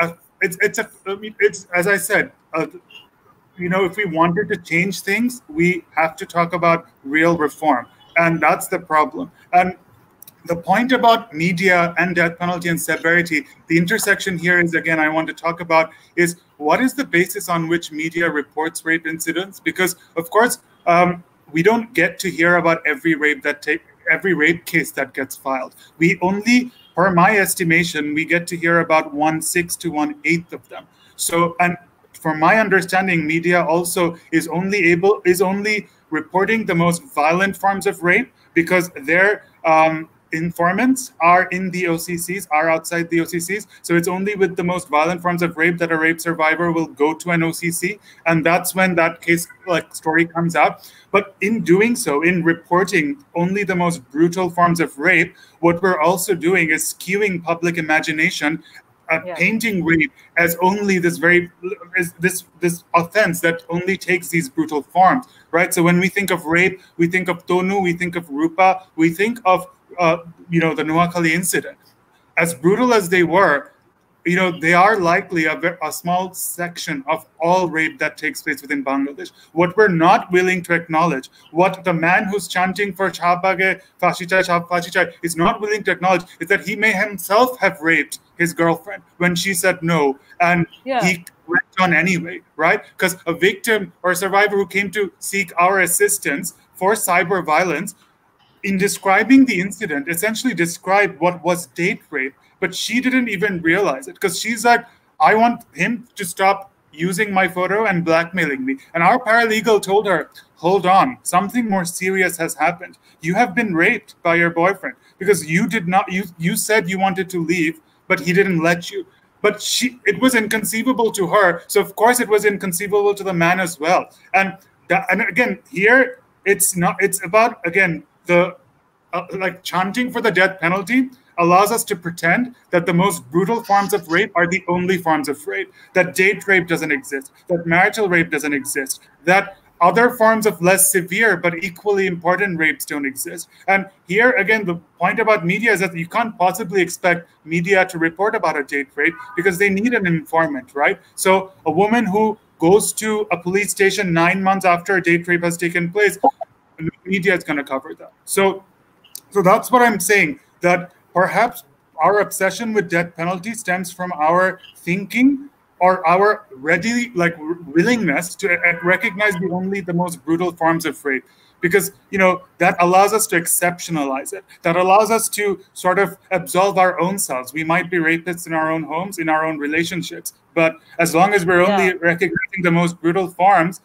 it's as I said, you know, if we wanted to change things, we have to talk about real reform, and that's the problem. And the point about media and death penalty and severity, the intersection here is, again, I want to talk about is what is the basis on which media reports rape incidents? Because, of course, we don't get to hear about every rape case that gets filed. We only, per my estimation, we get to hear about 1/6 to 1/8 of them. So, and from my understanding, media also is only reporting the most violent forms of rape because their informants are in the OCCs, are outside the OCCs. So it's only with the most violent forms of rape that a rape survivor will go to an OCC. And that's when that case, like, story comes out. But in doing so, in reporting only the most brutal forms of rape, what we're also doing is skewing public imagination, painting rape as only this offense that only takes these brutal forms, right? So when we think of rape, we think of Tonu, we think of Rupa, we think of you know, the Noakhali incident. As brutal as they were, you know, they are likely a small section of all rape that takes place within Bangladesh. What we're not willing to acknowledge, what the man who's chanting for Chapage, Fashichai, Fashichai is not willing to acknowledge, is that he may himself have raped his girlfriend when she said no, and he went on anyway, right? Because a victim or a survivor who came to seek our assistance for cyber violence, in describing the incident, essentially described what was date rape, but she didn't even realize it because she's like, I want him to stop using my photo and blackmailing me. And our paralegal told her, hold on, something more serious has happened. You have been raped by your boyfriend because you did not, you said you wanted to leave, but he didn't let you. but it was inconceivable to her. So of course it was inconceivable to the man as well. And again, here it's about, again, the like chanting for the death penalty allows us to pretend that the most brutal forms of rape are the only forms of rape, that date rape doesn't exist, that marital rape doesn't exist, that other forms of less severe but equally important rapes don't exist. And here, again, the point about media is that you can't possibly expect media to report about a date rape because they need an informant, right? So a woman who goes to a police station 9 months after a date rape has taken place, the media is going to cover that. So that's what I'm saying, that perhaps our obsession with death penalty stems from our thinking or our willingness to recognize only the most brutal forms of rape, because that allows us to exceptionalize it. That allows us to sort of absolve our own selves. We might be rapists in our own homes, in our own relationships, but as long as we're only recognizing the most brutal forms,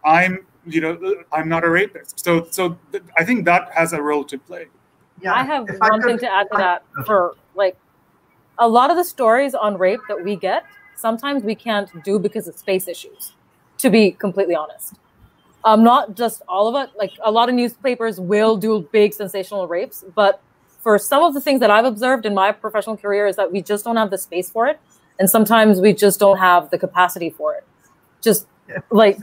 I'm not a rapist. So I think that has a role to play. Yeah, I have one thing to add to that. For like a lot of the stories on rape that we get, sometimes we can't do because of space issues, to be completely honest. Not just all of it. Like a lot of newspapers will do big sensational rapes, but for some of the things that I've observed in my professional career is that we just don't have the space for it. And sometimes we just don't have the capacity for it. Just like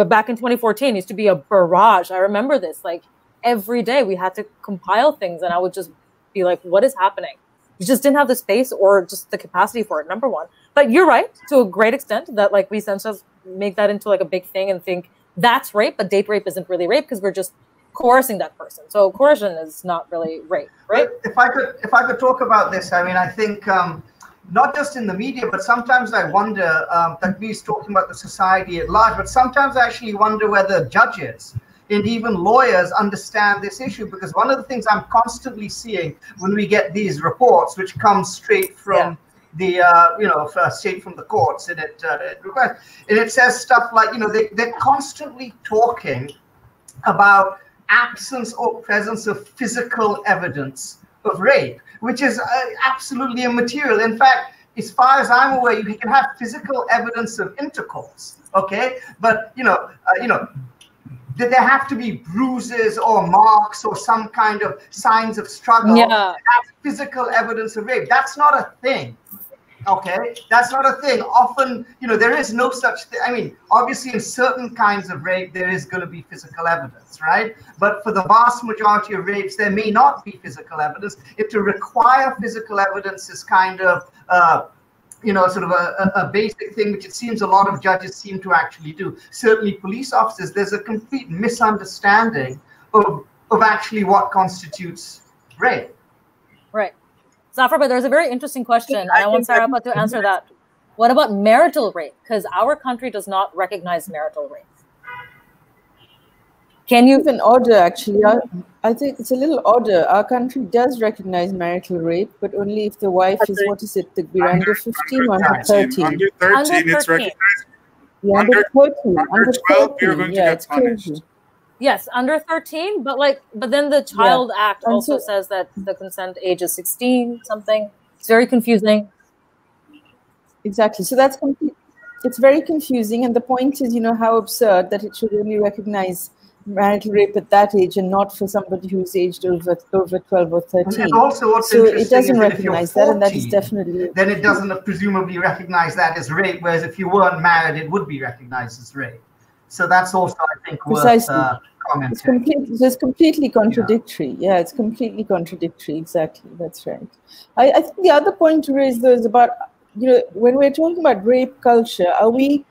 back in 2014 used to be a barrage. I remember this, like every day we had to compile things and I would just be like, what is happening? You just didn't have the space or just the capacity for it, number one. But you're right to a great extent that like we sometimes make that into like a big thing and think that's rape, but date rape isn't really rape because we're just coercing that person. So coercion is not really rape, right? If I could talk about this, I mean, I think not just in the media, but sometimes I wonder, Taqbir's talking about the society at large, but sometimes I actually wonder whether judges and even lawyers understand this issue, because one of the things I'm constantly seeing when we get these reports, which come straight from the straight from the courts, and it says stuff like, they're constantly talking about absence or presence of physical evidence of rape, which is absolutely immaterial. In fact, as far as I'm aware, you can have physical evidence of intercourse, okay, but that there have to be bruises or marks or some kind of signs of struggle. That's physical evidence of rape. That's not a thing. Okay, that's not a thing. Often, there is no such thing. I mean, obviously, in certain kinds of rape, there is going to be physical evidence, right? But for the vast majority of rapes, there may not be physical evidence. If to require physical evidence is kind of sort of a basic thing, which it seems a lot of judges seem to actually do. Certainly police officers, there's a complete misunderstanding of actually what constitutes rape. Right. Zafar, but there's a very interesting question, and I want Sara to answer that. What about marital rape? Because our country does not recognize marital rape. Can you... Even order, actually. I think it's a little odder. Our country does recognize marital rape, but only if the wife is, what is it, under 15 or under 13? Under 13, it's recognized. Yeah, under 13. Under 12, you're going to get punished. Crazy. Yes, under 13, but then the Child Act also says that the consent age is 16 something. It's very confusing. Exactly. So that's it's very confusing, and the point is, how absurd that it should only recognize marital rape at that age and not for somebody who's aged over 12 or 13. And also, what's so interesting it doesn't is recognize 14, that, and that is definitely... Then it doesn't presumably recognize that as rape, whereas if you weren't married, it would be recognized as rape. So that's also, I think, worth commenting. It's completely contradictory. Yeah, it's completely contradictory. Exactly, that's right. I think the other point to raise, though, is about, when we're talking about rape culture, are we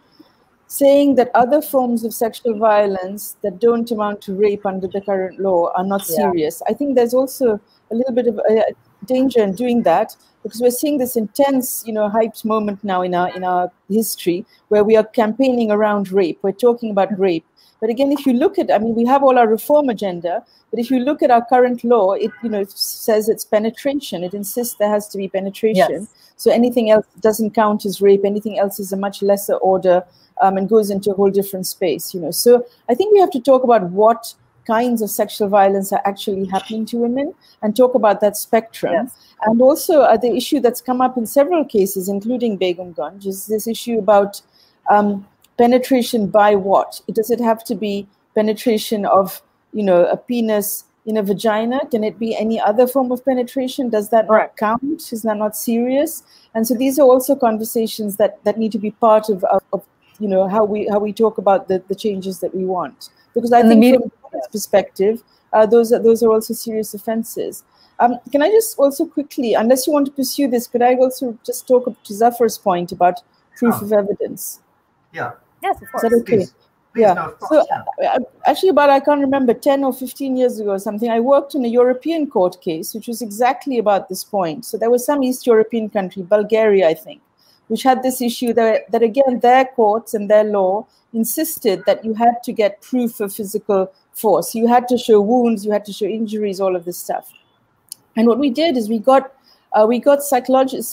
saying that other forms of sexual violence that don't amount to rape under the current law are not serious? I think there's also a little bit of a danger in doing that, because we're seeing this intense, hyped moment now in our history where we are campaigning around rape. We're talking about rape. But again, if you look at, we have all our reform agenda, but if you look at our current law, it says it's penetration. It insists there has to be penetration. Yes. So anything else doesn't count as rape. Anything else is a much lesser order and goes into a whole different space. So I think we have to talk about what kinds of sexual violence are actually happening to women, and talk about that spectrum. Yes. And also the issue that's come up in several cases, including Begum Ganj, is this issue about penetration by what? Does it have to be penetration of, a penis in a vagina? Can it be any other form of penetration? Does that not count? Is that not serious? And so these are also conversations that need to be part of how we talk about the changes that we want. Because I think from this perspective, those are also serious offenses. Can I just also quickly, unless you want to pursue this, could I also just talk to Zafar's point about proof of evidence? Yeah. Yes, of course. Is that okay? Please, yeah. No, of course, so actually, about, I can't remember, 10 or 15 years ago or something, I worked in a European court case, which was exactly about this point. So there was some East European country, Bulgaria, I think, which had this issue that again, their courts and their law insisted that you had to get proof of physical force. You had to show wounds, you had to show injuries, all of this stuff. And what we did is we got psychiatric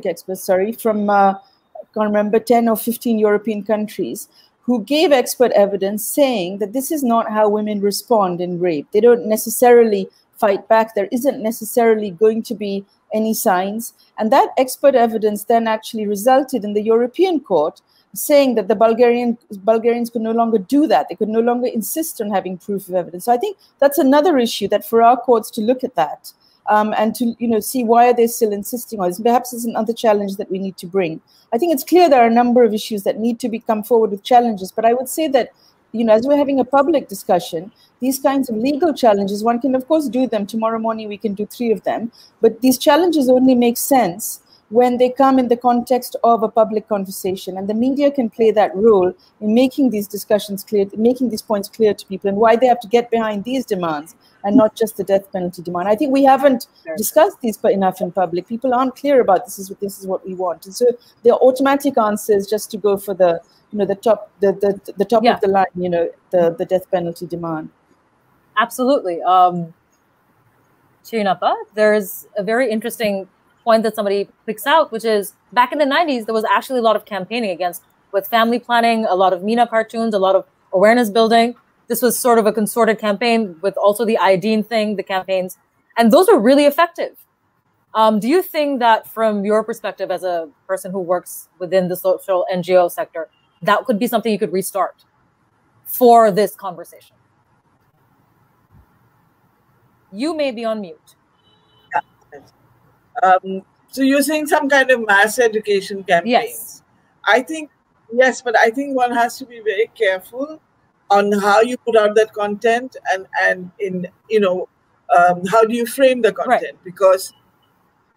experts, from I can't remember, 10 or 15 European countries, who gave expert evidence saying that this is not how women respond in rape. They don't necessarily fight back. There isn't necessarily going to be any signs. And that expert evidence then actually resulted in the European court saying that the Bulgarians could no longer do that. They could no longer insist on having proof of evidence. So I think that's another issue, that for our courts to look at that and to see why are they still insisting on this. Perhaps it's another challenge that we need to bring. I think it's clear there are a number of issues that need to come forward with challenges, but I would say that, as we're having a public discussion, these kinds of legal challenges, one can of course do them. Tomorrow morning we can do 3 of them, but these challenges only make sense when they come in the context of a public conversation, and the media can play that role in making these discussions clear, making these points clear to people, and why they have to get behind these demands and not just the death penalty demand. I think we haven't discussed these enough in public. People aren't clear about this is what we want, and so the automatic answer is just to go for the top of the line, the death penalty demand. Absolutely. Shireen Huq, there's a very interesting point that somebody picks out, which is back in the 90s, there was actually a lot of campaigning with family planning, a lot of Meena cartoons, a lot of awareness building. This was sort of a consorted campaign with also the Idean thing, the campaigns, and those were really effective. Do you think that from your perspective as a person who works within the social NGO sector, that could be something you could restart for this conversation? You may be on mute. So you're saying some kind of mass education campaigns. Yes. I think, yes, but I think one has to be very careful on how you put out that content and in, how do you frame the content? Because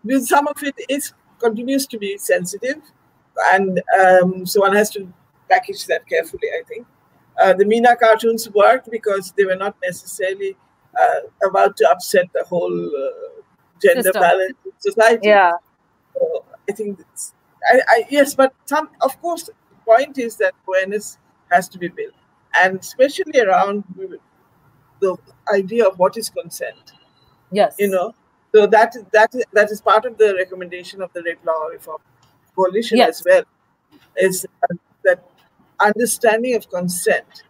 with some of it continues to be sensitive, and so one has to package that carefully, I think. The Meena cartoons worked because they were not necessarily about to upset the whole gender balance in society. Yeah. So I think yes, but of course, the point is that awareness has to be built, and especially around the idea of what is consent. Yes. So that is part of the recommendation of the Rape Law Reform Coalition as well. Is that understanding of consent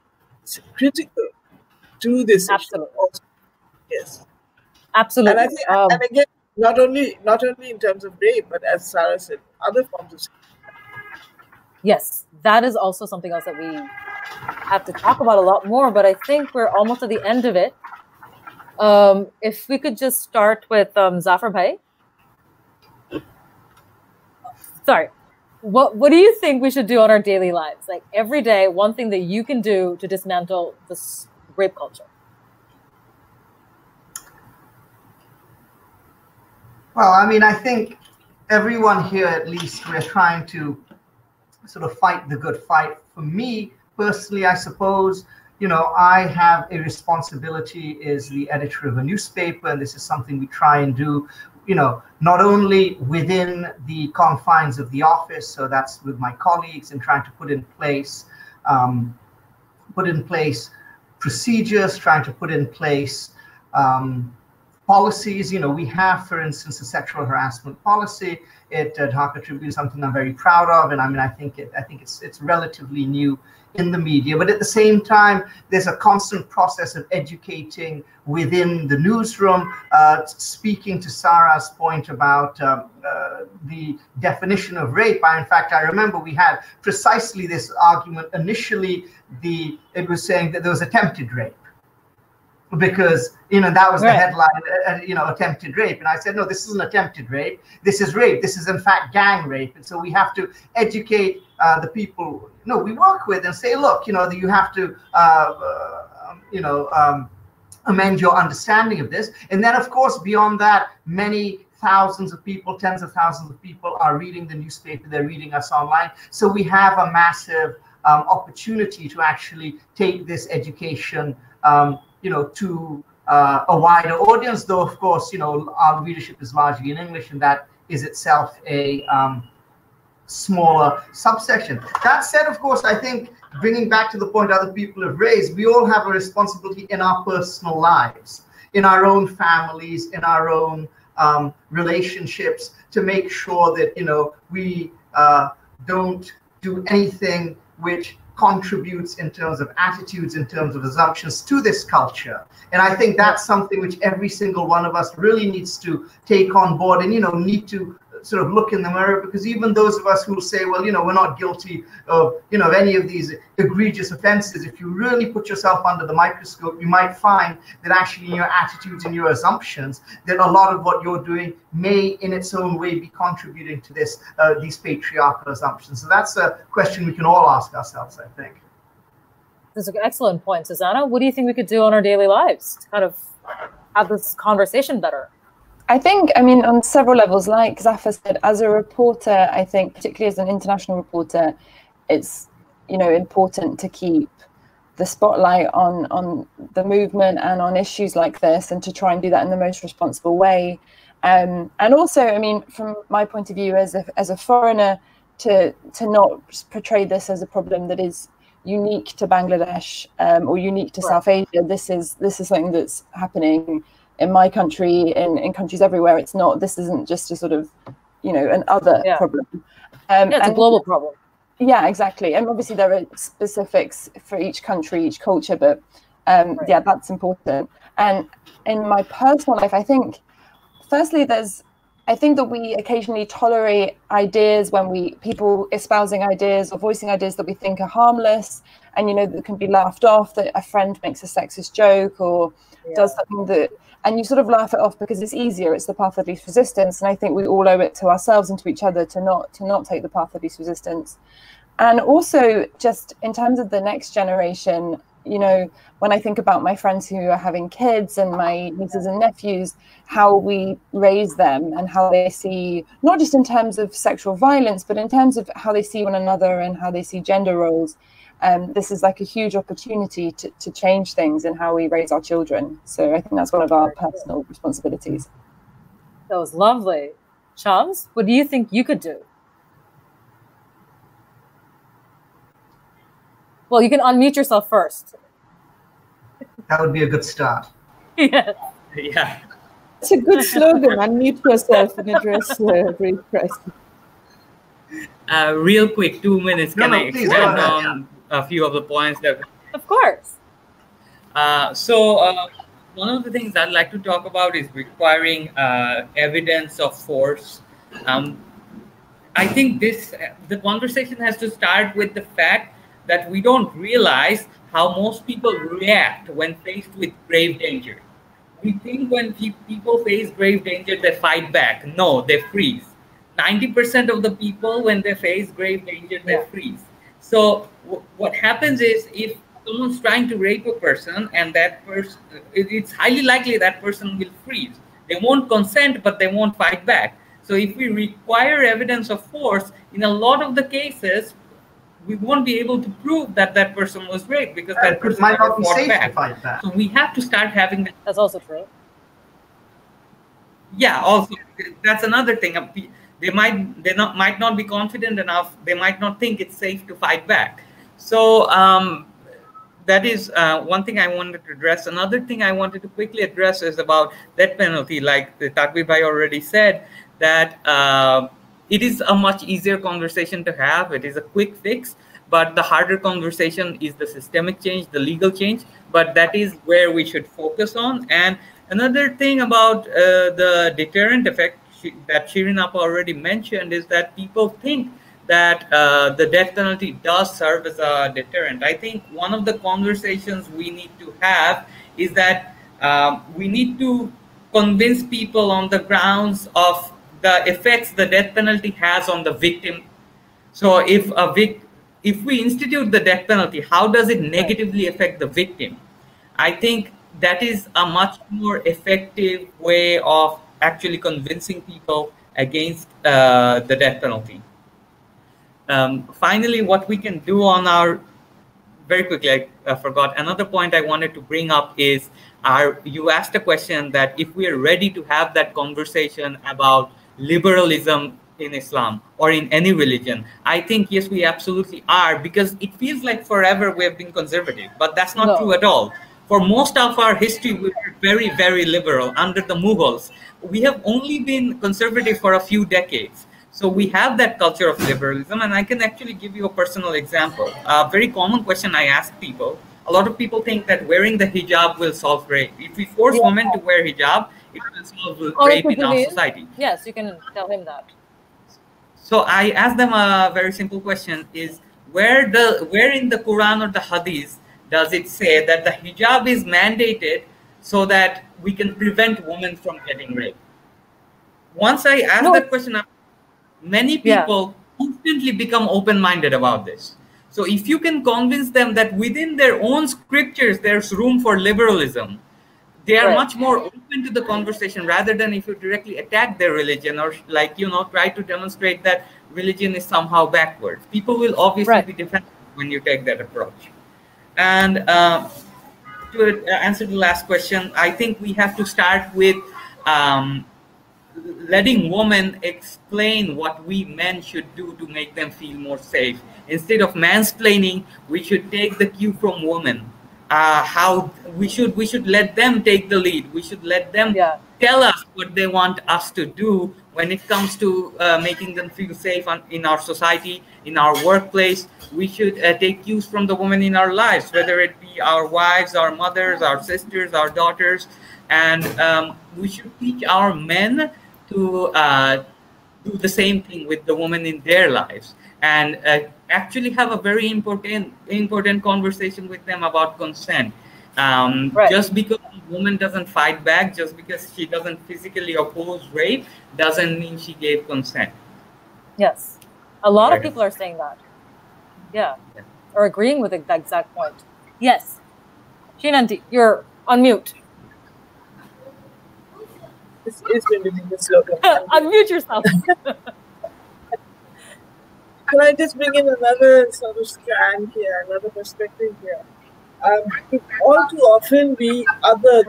is critical to this issue also. Yes. Absolutely. And I think, and again, not only in terms of rape, but as Sara said, other forms of. Yes, that is also something else that we have to talk about a lot more. But I think we're almost at the end of it. If we could just start with Zafar bhai. Sorry. What do you think we should do on our daily lives? Like every day, one thing that you can do to dismantle this rape culture. Well, I mean, I think everyone here, at least, we're trying to sort of fight the good fight. For me, personally, I suppose, I have a responsibility as the editor of a newspaper, and this is something we try and do, not only within the confines of the office, so that's with my colleagues, and trying to put in place procedures, trying to put in place policies. We have, for instance, a sexual harassment policy at Dhaka Tribune, something I'm very proud of, and I think it's relatively new in the media. But at the same time, there's a constant process of educating within the newsroom. Speaking to Sara's point about the definition of rape, in fact, I remember we had precisely this argument initially. It was saying that there was attempted rape, because that was the headline, attempted rape. And I said, no, this isn't attempted rape. This is rape. This is in fact gang rape. And so we have to educate the people we work with and say, look, you have to amend your understanding of this. And then, of course, beyond that, many thousands of people, tens of thousands of people are reading the newspaper. They're reading us online. So we have a massive opportunity to actually take this education to a wider audience, though, of course, our readership is largely in English, and that is itself a smaller subsection. That said, of course, I think, bringing back to the point other people have raised, we all have a responsibility in our personal lives, in our own families, in our own relationships, to make sure that, we don't do anything which contributes in terms of attitudes, in terms of assumptions to this culture. And I think that's something which every single one of us really needs to take on board and, need to sort of look in the mirror, because even those of us who will say, well, we're not guilty of, any of these egregious offenses, if you really put yourself under the microscope, you might find that actually in your attitudes and your assumptions, that a lot of what you're doing may in its own way be contributing to these patriarchal assumptions. So that's a question we can all ask ourselves, I think. That's an excellent point. Susannah, what do you think we could do in our daily lives to kind of have this conversation better? I think, on several levels, like Zafar said, as a reporter, I think, particularly as an international reporter, it's, important to keep the spotlight on the movement and on issues like this, and to try and do that in the most responsible way. And also, from my point of view as a foreigner, to not portray this as a problem that is unique to Bangladesh or unique to South Asia. This is something that's happening in my country, in countries everywhere. This isn't just a sort of, an other problem. It's a global problem. Yeah, exactly. And obviously there are specifics for each country, each culture, but yeah, that's important. And in my personal life, I think, firstly, I think that we occasionally tolerate ideas when people espousing ideas or voicing ideas that we think are harmless, and, that can be laughed off, that a friend makes a sexist joke or does something that, and you sort of laugh it off because it's easier, it's the path of least resistance. And I think we all owe it to ourselves and to each other to not take the path of least resistance. And also, just in terms of the next generation, when I think about my friends who are having kids and my nieces and nephews, how we raise them and how they see, not just in terms of sexual violence, but in terms of how they see one another and how they see gender roles. This is like a huge opportunity to change things in how we raise our children. So I think that's one of our personal responsibilities. That was lovely. Shams, what do you think you could do? Well, you can unmute yourself first. That would be a good start. Yeah. It's a good slogan. Unmute yourself and address rape crisis. Real quick, 2 minutes. Can I expand on a few of the points that? Of course. So one of the things I'd like to talk about is requiring evidence of force. I think the conversation has to start with the fact that we don't realize how most people react when faced with grave danger. We think when people face grave danger, they fight back. No, they freeze. 90% of the people, when they face grave danger, they freeze. So what happens is, if someone's trying to rape a person, and that person, it's highly likely that person will freeze. They won't consent, but they won't fight back. So if we require evidence of force, in a lot of the cases, we won't be able to prove that that person was raped, because that person might not be safe to fight back. So we have to start having that. That's also true. Yeah, also that's another thing. They might not be confident enough. They might not think it's safe to fight back. So that is one thing I wanted to address. Another thing I wanted to quickly address is about death penalty. Like the Taqbir bhai already said, that it is a much easier conversation to have. It is a quick fix, but the harder conversation is the systemic change, the legal change. But that is where we should focus on. And another thing about the deterrent effect that Shireen Huq already mentioned is that people think that the death penalty does serve as a deterrent. I think one of the conversations we need to have is that we need to convince people on the grounds of the effects the death penalty has on the victim. So if we institute the death penalty, how does it negatively affect the victim? I think that is a much more effective way of actually convincing people against the death penalty. Finally, what we can do on our, very quickly, I forgot, another point I wanted to bring up is you asked a question that if we are ready to have that conversation about liberalism in Islam or in any religion, I think, yes, we absolutely are, because it feels like forever we have been conservative, but that's not true at all. For most of our history, we were very, very liberal. Under the Mughals, we have only been conservative for a few decades. So we have that culture of liberalism, and I can actually give you a personal example. A very common question I ask people, a lot of people think that wearing the hijab will solve rape. If we force women to wear hijab, it will solve rape in our society. Yes, you can tell him that. So I ask them a very simple question, is where in the Quran or the Hadith does it say that the hijab is mandated so that we can prevent women from getting raped? Once I ask that question, many people instantly become open-minded about this. So if you can convince them that within their own scriptures there's room for liberalism, they are much more open to the conversation, rather than if you directly attack their religion or, like, try to demonstrate that religion is somehow backwards. People will obviously be defensive when you take that approach. And to answer the last question, I think we have to start with letting women explain what we men should do to make them feel more safe. Instead of mansplaining, we should take the cue from women. How we should let them take the lead. We should let them tell us what they want us to do when it comes to making them feel safe in our society, in our workplace. We should take cues from the women in our lives, whether it be our wives, our mothers, our sisters, our daughters, and we should teach our men to do the same thing with the women in their lives, and actually have a very important conversation with them about consent. Just because a woman doesn't fight back, just because she doesn't physically oppose rape, doesn't mean she gave consent. Yes, a lot of people are saying that. Or agreeing with the exact point. Yes, Shinanti, you're on mute. This is going to be the slogan. Unmute yourself. Can I just bring in another sort of strand here, another perspective here? All too often we other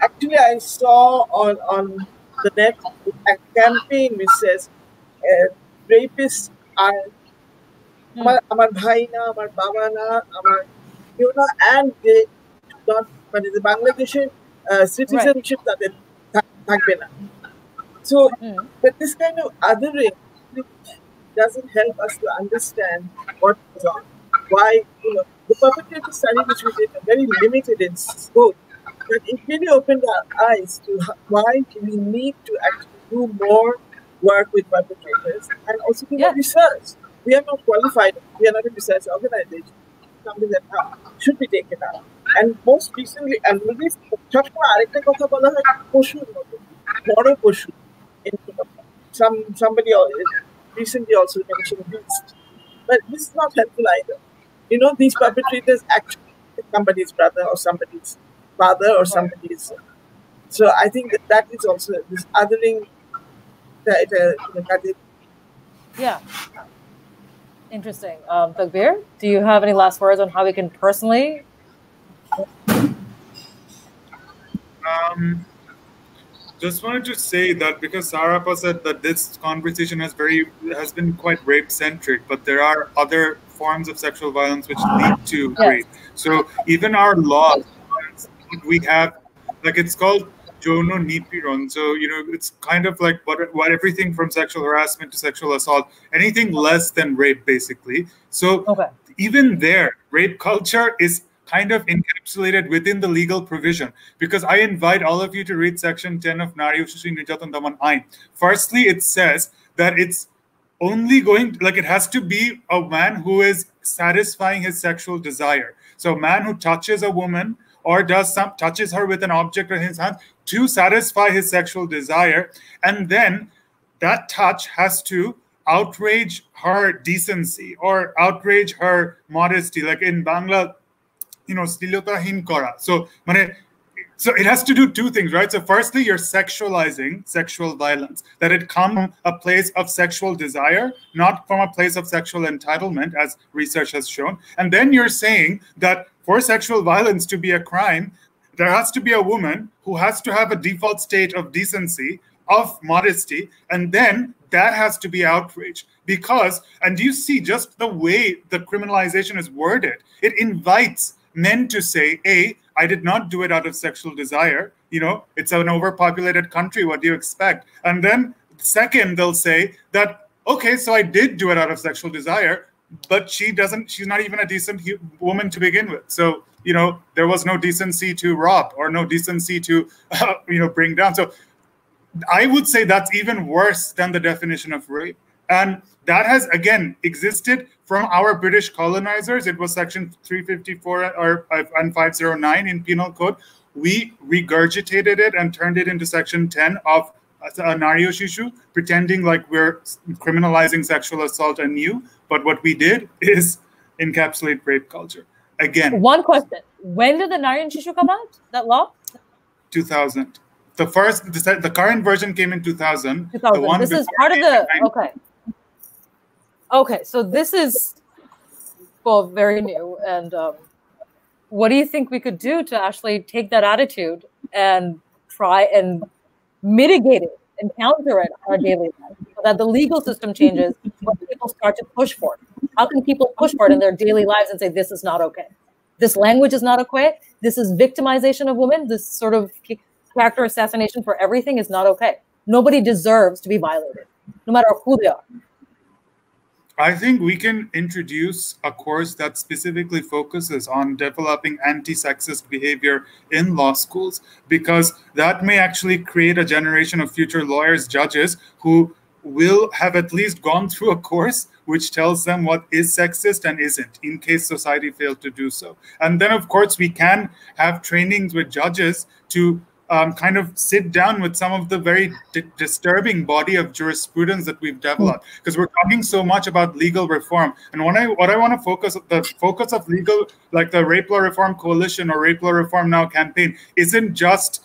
Actually, I saw on the net a campaign which says rapists are Amar Bhai na, Amar Baba na, Amar, and they not, but the Bangladeshi citizenship that they thakbe na. So, but this kind of othering doesn't help us to understand what goes on. Why, the perpetrator study which we did, very limited in scope, but it really opened our eyes to why we need to actually do more work with perpetrators and also do more research. We are not qualified. We are not a research organization. Something that should be taken up. And most recently, and this somebody recently also mentioned beast, but this is not helpful either. These perpetrators actually somebody's brother or somebody's father or somebody's. So I think that is also this othering. Yeah. Interesting. Taqbir, do you have any last words on how we can personally? Just wanted to say that because Sara said that this conversation has been quite rape centric, but there are other forms of sexual violence which lead to rape. So even our laws, we have, like, it's called Jono Nipiron. So, you know, it's kind of like what everything from sexual harassment to sexual assault, anything less than rape, basically. So even there, rape culture is kind of encapsulated within the legal provision, because I invite all of you to read section 10 of Nari Ushishri Nirjatan Daman Ain. Firstly, it says that it's only it has to be a man who is satisfying his sexual desire. So a man who touches a woman or touches her with an object in his hand to satisfy his sexual desire, and then that touch has to outrage her decency or outrage her modesty. Like in Bangla, you know, stilyotahin kora. So it has to do two things, right? So firstly, you're sexualizing sexual violence, that it comes from a place of sexual desire, not from a place of sexual entitlement, as research has shown. And then you're saying that for sexual violence to be a crime, there has to be a woman who has to have a default state of decency, of modesty, and then that has to be outraged. Because, and do you see just the way the criminalization is worded? It invites men to say, A, I did not do it out of sexual desire. You know, it's an overpopulated country. What do you expect? And then second, they'll say that, okay, so I did do it out of sexual desire, but she's not even a decent woman to begin with. So, you know, there was no decency to rob or no decency to, bring down. So I would say that's even worse than the definition of rape. And that has, again, existed from our British colonizers. It was section 354 and 509 in Penal Code. We regurgitated it and turned it into section 10 of Nari Shishu, pretending like we're criminalizing sexual assault anew. But what we did is encapsulate rape culture. Again. One question. When did the Nari Shishu come out, that law? 2000. The current version came in 2000. The one this is part of the, okay. Okay, so this is, well, very new. And what do you think we could do to actually take that attitude and try and mitigate it and counter it in our daily life, so that the legal system changes when people start to push for it? How can people push for it in their daily lives and say, this is not okay? This language is not okay. This is victimization of women. This sort of character assassination for everything is not okay. Nobody deserves to be violated, no matter who they are. I think we can introduce a course that specifically focuses on developing anti-sexist behavior in law schools, because that may actually create a generation of future lawyers, judges, who will have at least gone through a course which tells them what is sexist and isn't, in case society failed to do so. And then, of course, we can have trainings with judges to kind of sit down with some of the very disturbing body of jurisprudence that we've developed, because we're talking so much about legal reform. And what I want to focus, the focus of legal, like the Rape Law Reform Coalition or Rape Law Reform Now campaign, isn't just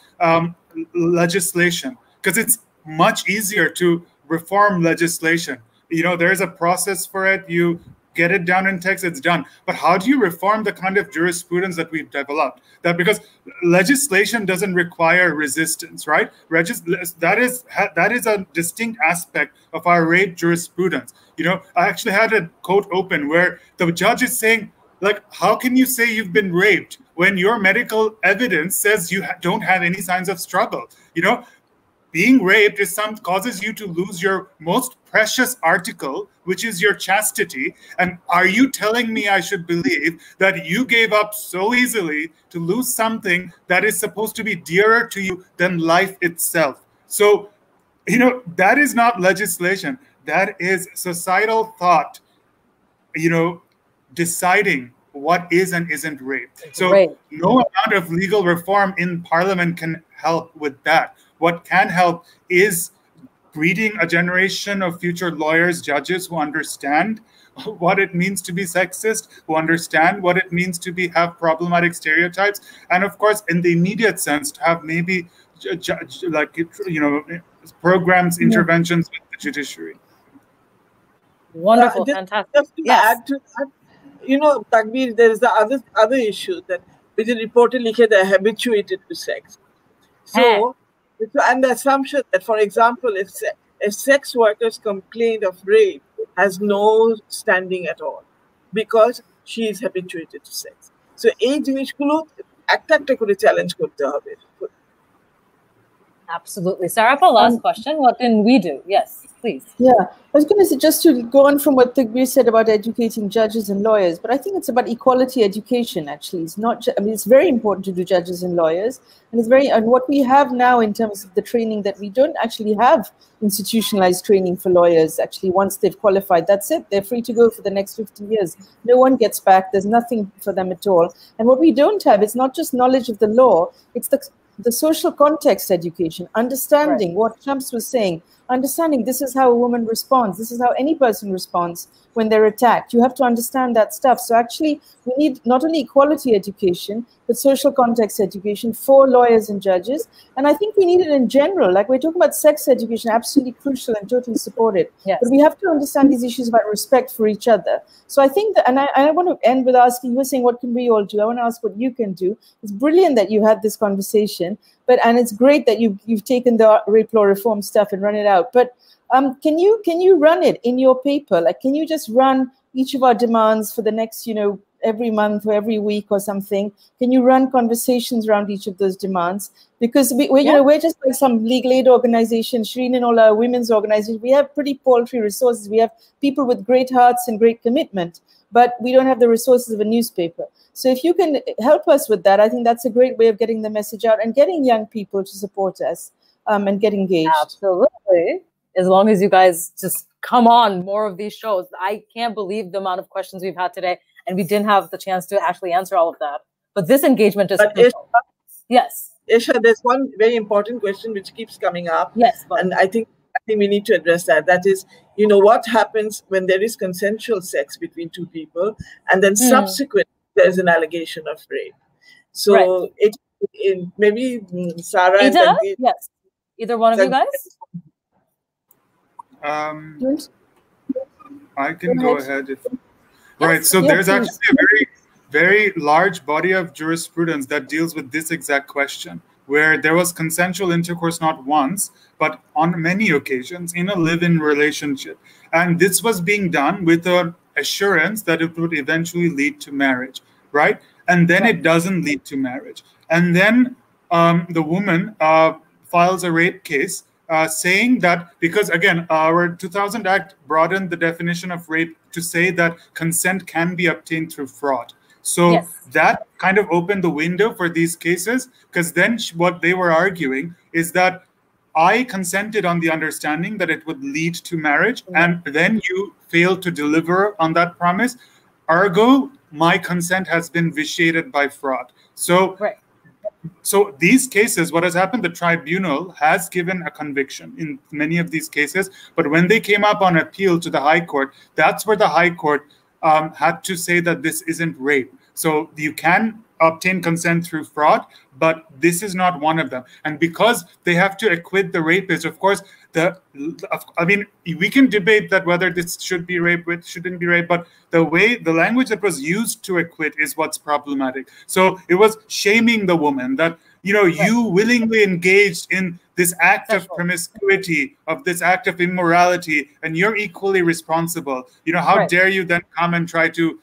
legislation, because it's much easier to reform legislation. You know, there's a process for it. You get it down in text, it's done. But how do you reform the kind of jurisprudence that we've developed? That because legislation doesn't require resistance, right? That is a distinct aspect of our rape jurisprudence. You know, I actually had a quote open where the judge is saying, like, how can you say you've been raped when your medical evidence says you don't have any signs of struggle? You know, being raped causes you to lose your most precious article, which is your chastity. And are you telling me I should believe that you gave up so easily to lose something that is supposed to be dearer to you than life itself? So, you know, that is not legislation. That is societal thought, you know, deciding what is and isn't rape. So no amount of legal reform in Parliament can help with that. What can help is breeding a generation of future lawyers, judges who understand what it means to be sexist, who understand what it means to have problematic stereotypes, and of course, in the immediate sense, to have maybe programs, interventions with the judiciary. Wonderful, fantastic. Just to add to that, you know, Taqbir, there is the other issue that which is reportedly they're habituated to sex. So And the assumption that, for example, if sex workers complained of rape, has no standing at all because she is habituated to sex. So এই জিনিসগুলো একটা করে challenge করতে হবে. Absolutely. Sara, last question. What can we do? Yes, please. Yeah, I was going to say, just to go on from what Taqbir said about educating judges and lawyers, but I think it's about equality education, actually. It's not, I mean, it's very important to do judges and lawyers. And it's very, and what we have now in terms of the training, that we don't actually have institutionalized training for lawyers. Actually, once they've qualified, that's it. They're free to go for the next 50 years. No one gets back. There's nothing for them at all. And what we don't have, it's not just knowledge of the law, it's the social context education, understanding what Shams was saying, understanding this is how a woman responds, this is how any person responds when they're attacked. You have to understand that stuff. So actually, we need not only equality education, but social context education for lawyers and judges. And I think we need it in general. Like we're talking about sex education, absolutely crucial and totally supported. Yes. But we have to understand these issues about respect for each other. So I think that, and I want to end with asking, you were saying, what can we all do? I want to ask what you can do. It's brilliant that you had this conversation, and it's great that you've taken the rape law reform stuff and run it out. But can you run it in your paper? Like, can you just run each of our demands for the next, every month or every week or something? Can you run conversations around each of those demands? Because we're just like some legal aid organization, Shireen and all our women's organizations. We have pretty paltry resources. We have people with great hearts and great commitment, but we don't have the resources of a newspaper. So if you can help us with that, I think that's a great way of getting the message out and getting young people to support us and get engaged. Absolutely. As long as you guys just come on more of these shows. I can't believe the amount of questions we've had today, and we didn't have the chance to actually answer all of that. But this engagement is crucial. Yes. Isha, there's one very important question which keeps coming up. Yes. And I think we need to address that. That is, what happens when there is consensual sex between two people and then subsequently there's an allegation of rape. So maybe Sara and Taqbir, yes. Either one of you guys? I can go ahead. Right. So there's actually a very, very large body of jurisprudence that deals with this exact question, where there was consensual intercourse not once, but on many occasions in a live-in relationship. And this was being done with an assurance that it would eventually lead to marriage, right? And then it doesn't lead to marriage. And then the woman files a rape case saying that, because again, our 2000 Act broadened the definition of rape to say that consent can be obtained through fraud. So that kind of opened the window for these cases, because then what they were arguing is that I consented on the understanding that it would lead to marriage, and then you failed to deliver on that promise. Ergo, my consent has been vitiated by fraud. So these cases, what has happened, the tribunal has given a conviction in many of these cases, but when they came up on appeal to the High Court, that's where the High Court had to say that this isn't rape. So you can obtain consent through fraud, but this is not one of them. And because they have to acquit the rapist, of course, we can debate that whether this should be rape, it shouldn't be rape, but the language that was used to acquit is what's problematic. So it was shaming the woman that, you willingly engaged in this act of promiscuity, of this act of immorality, and you're equally responsible. How dare you then come and try to,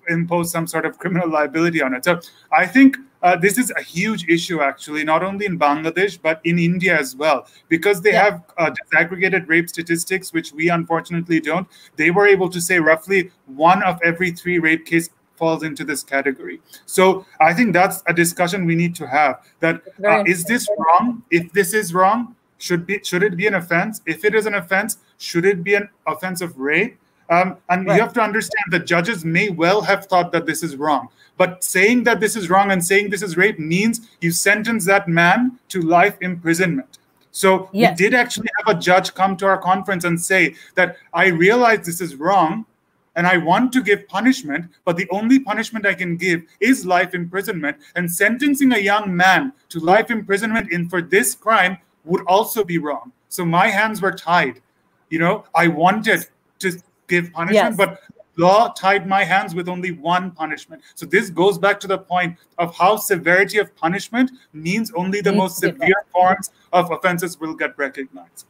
impose some sort of criminal liability on it. So I think this is a huge issue, actually, not only in Bangladesh, but in India as well, because they have disaggregated rape statistics, which we unfortunately don't. They were able to say roughly 1 of every 3 rape cases falls into this category. So I think that's a discussion we need to have, that is this wrong? If this is wrong, should it be an offense? If it is an offense, should it be an offense of rape? And you have to understand that judges may well have thought that this is wrong, but saying that this is wrong and saying this is rape means you sentence that man to life imprisonment. So we did actually have a judge come to our conference and say that I realize this is wrong and I want to give punishment, but the only punishment I can give is life imprisonment, and sentencing a young man to life imprisonment for this crime would also be wrong. So my hands were tied. I wanted to give punishment, but law tied my hands with only one punishment. So this goes back to the point of how severity of punishment means only the most severe forms of offenses will get recognized.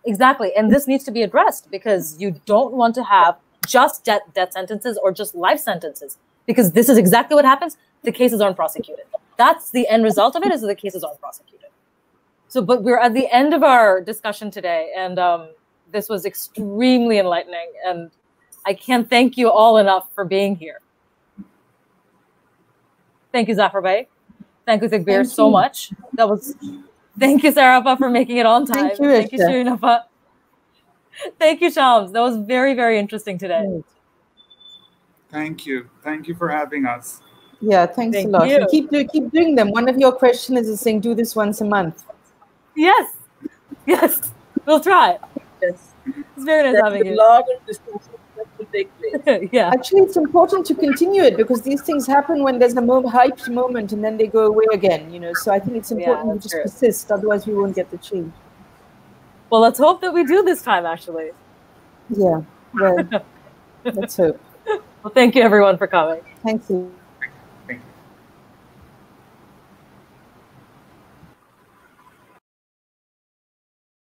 Exactly. And this needs to be addressed, because you don't want to have just death sentences or just life sentences, because this is exactly what happens. The cases aren't prosecuted. That's the end result of it, is that the cases aren't prosecuted. So, but we're at the end of our discussion today, and this was extremely enlightening, and I can't thank you all enough for being here. Thank you, Zafar Bhai. Thank you, Taqbir, so much. Thank you, Sara Hossain, for making it on time. Thank you, Shireen Huq. Thank you, Shams. That was very, very interesting today. Thank you. Thank you for having us. Yeah, thanks a lot. And keep doing them. One of your questions is saying, do this once a month. Yes. Yes. We'll try. Yes. It's very nice having you. A lot of discussions that will take place. Yeah. Actually, it's important to continue it, because these things happen when there's a hyped moment and then they go away again, you know. So I think it's important to just persist, otherwise we won't get the change. Well, let's hope that we do this time, actually. Yeah. Well, let's hope. Well, thank you, everyone, for coming. Thank you.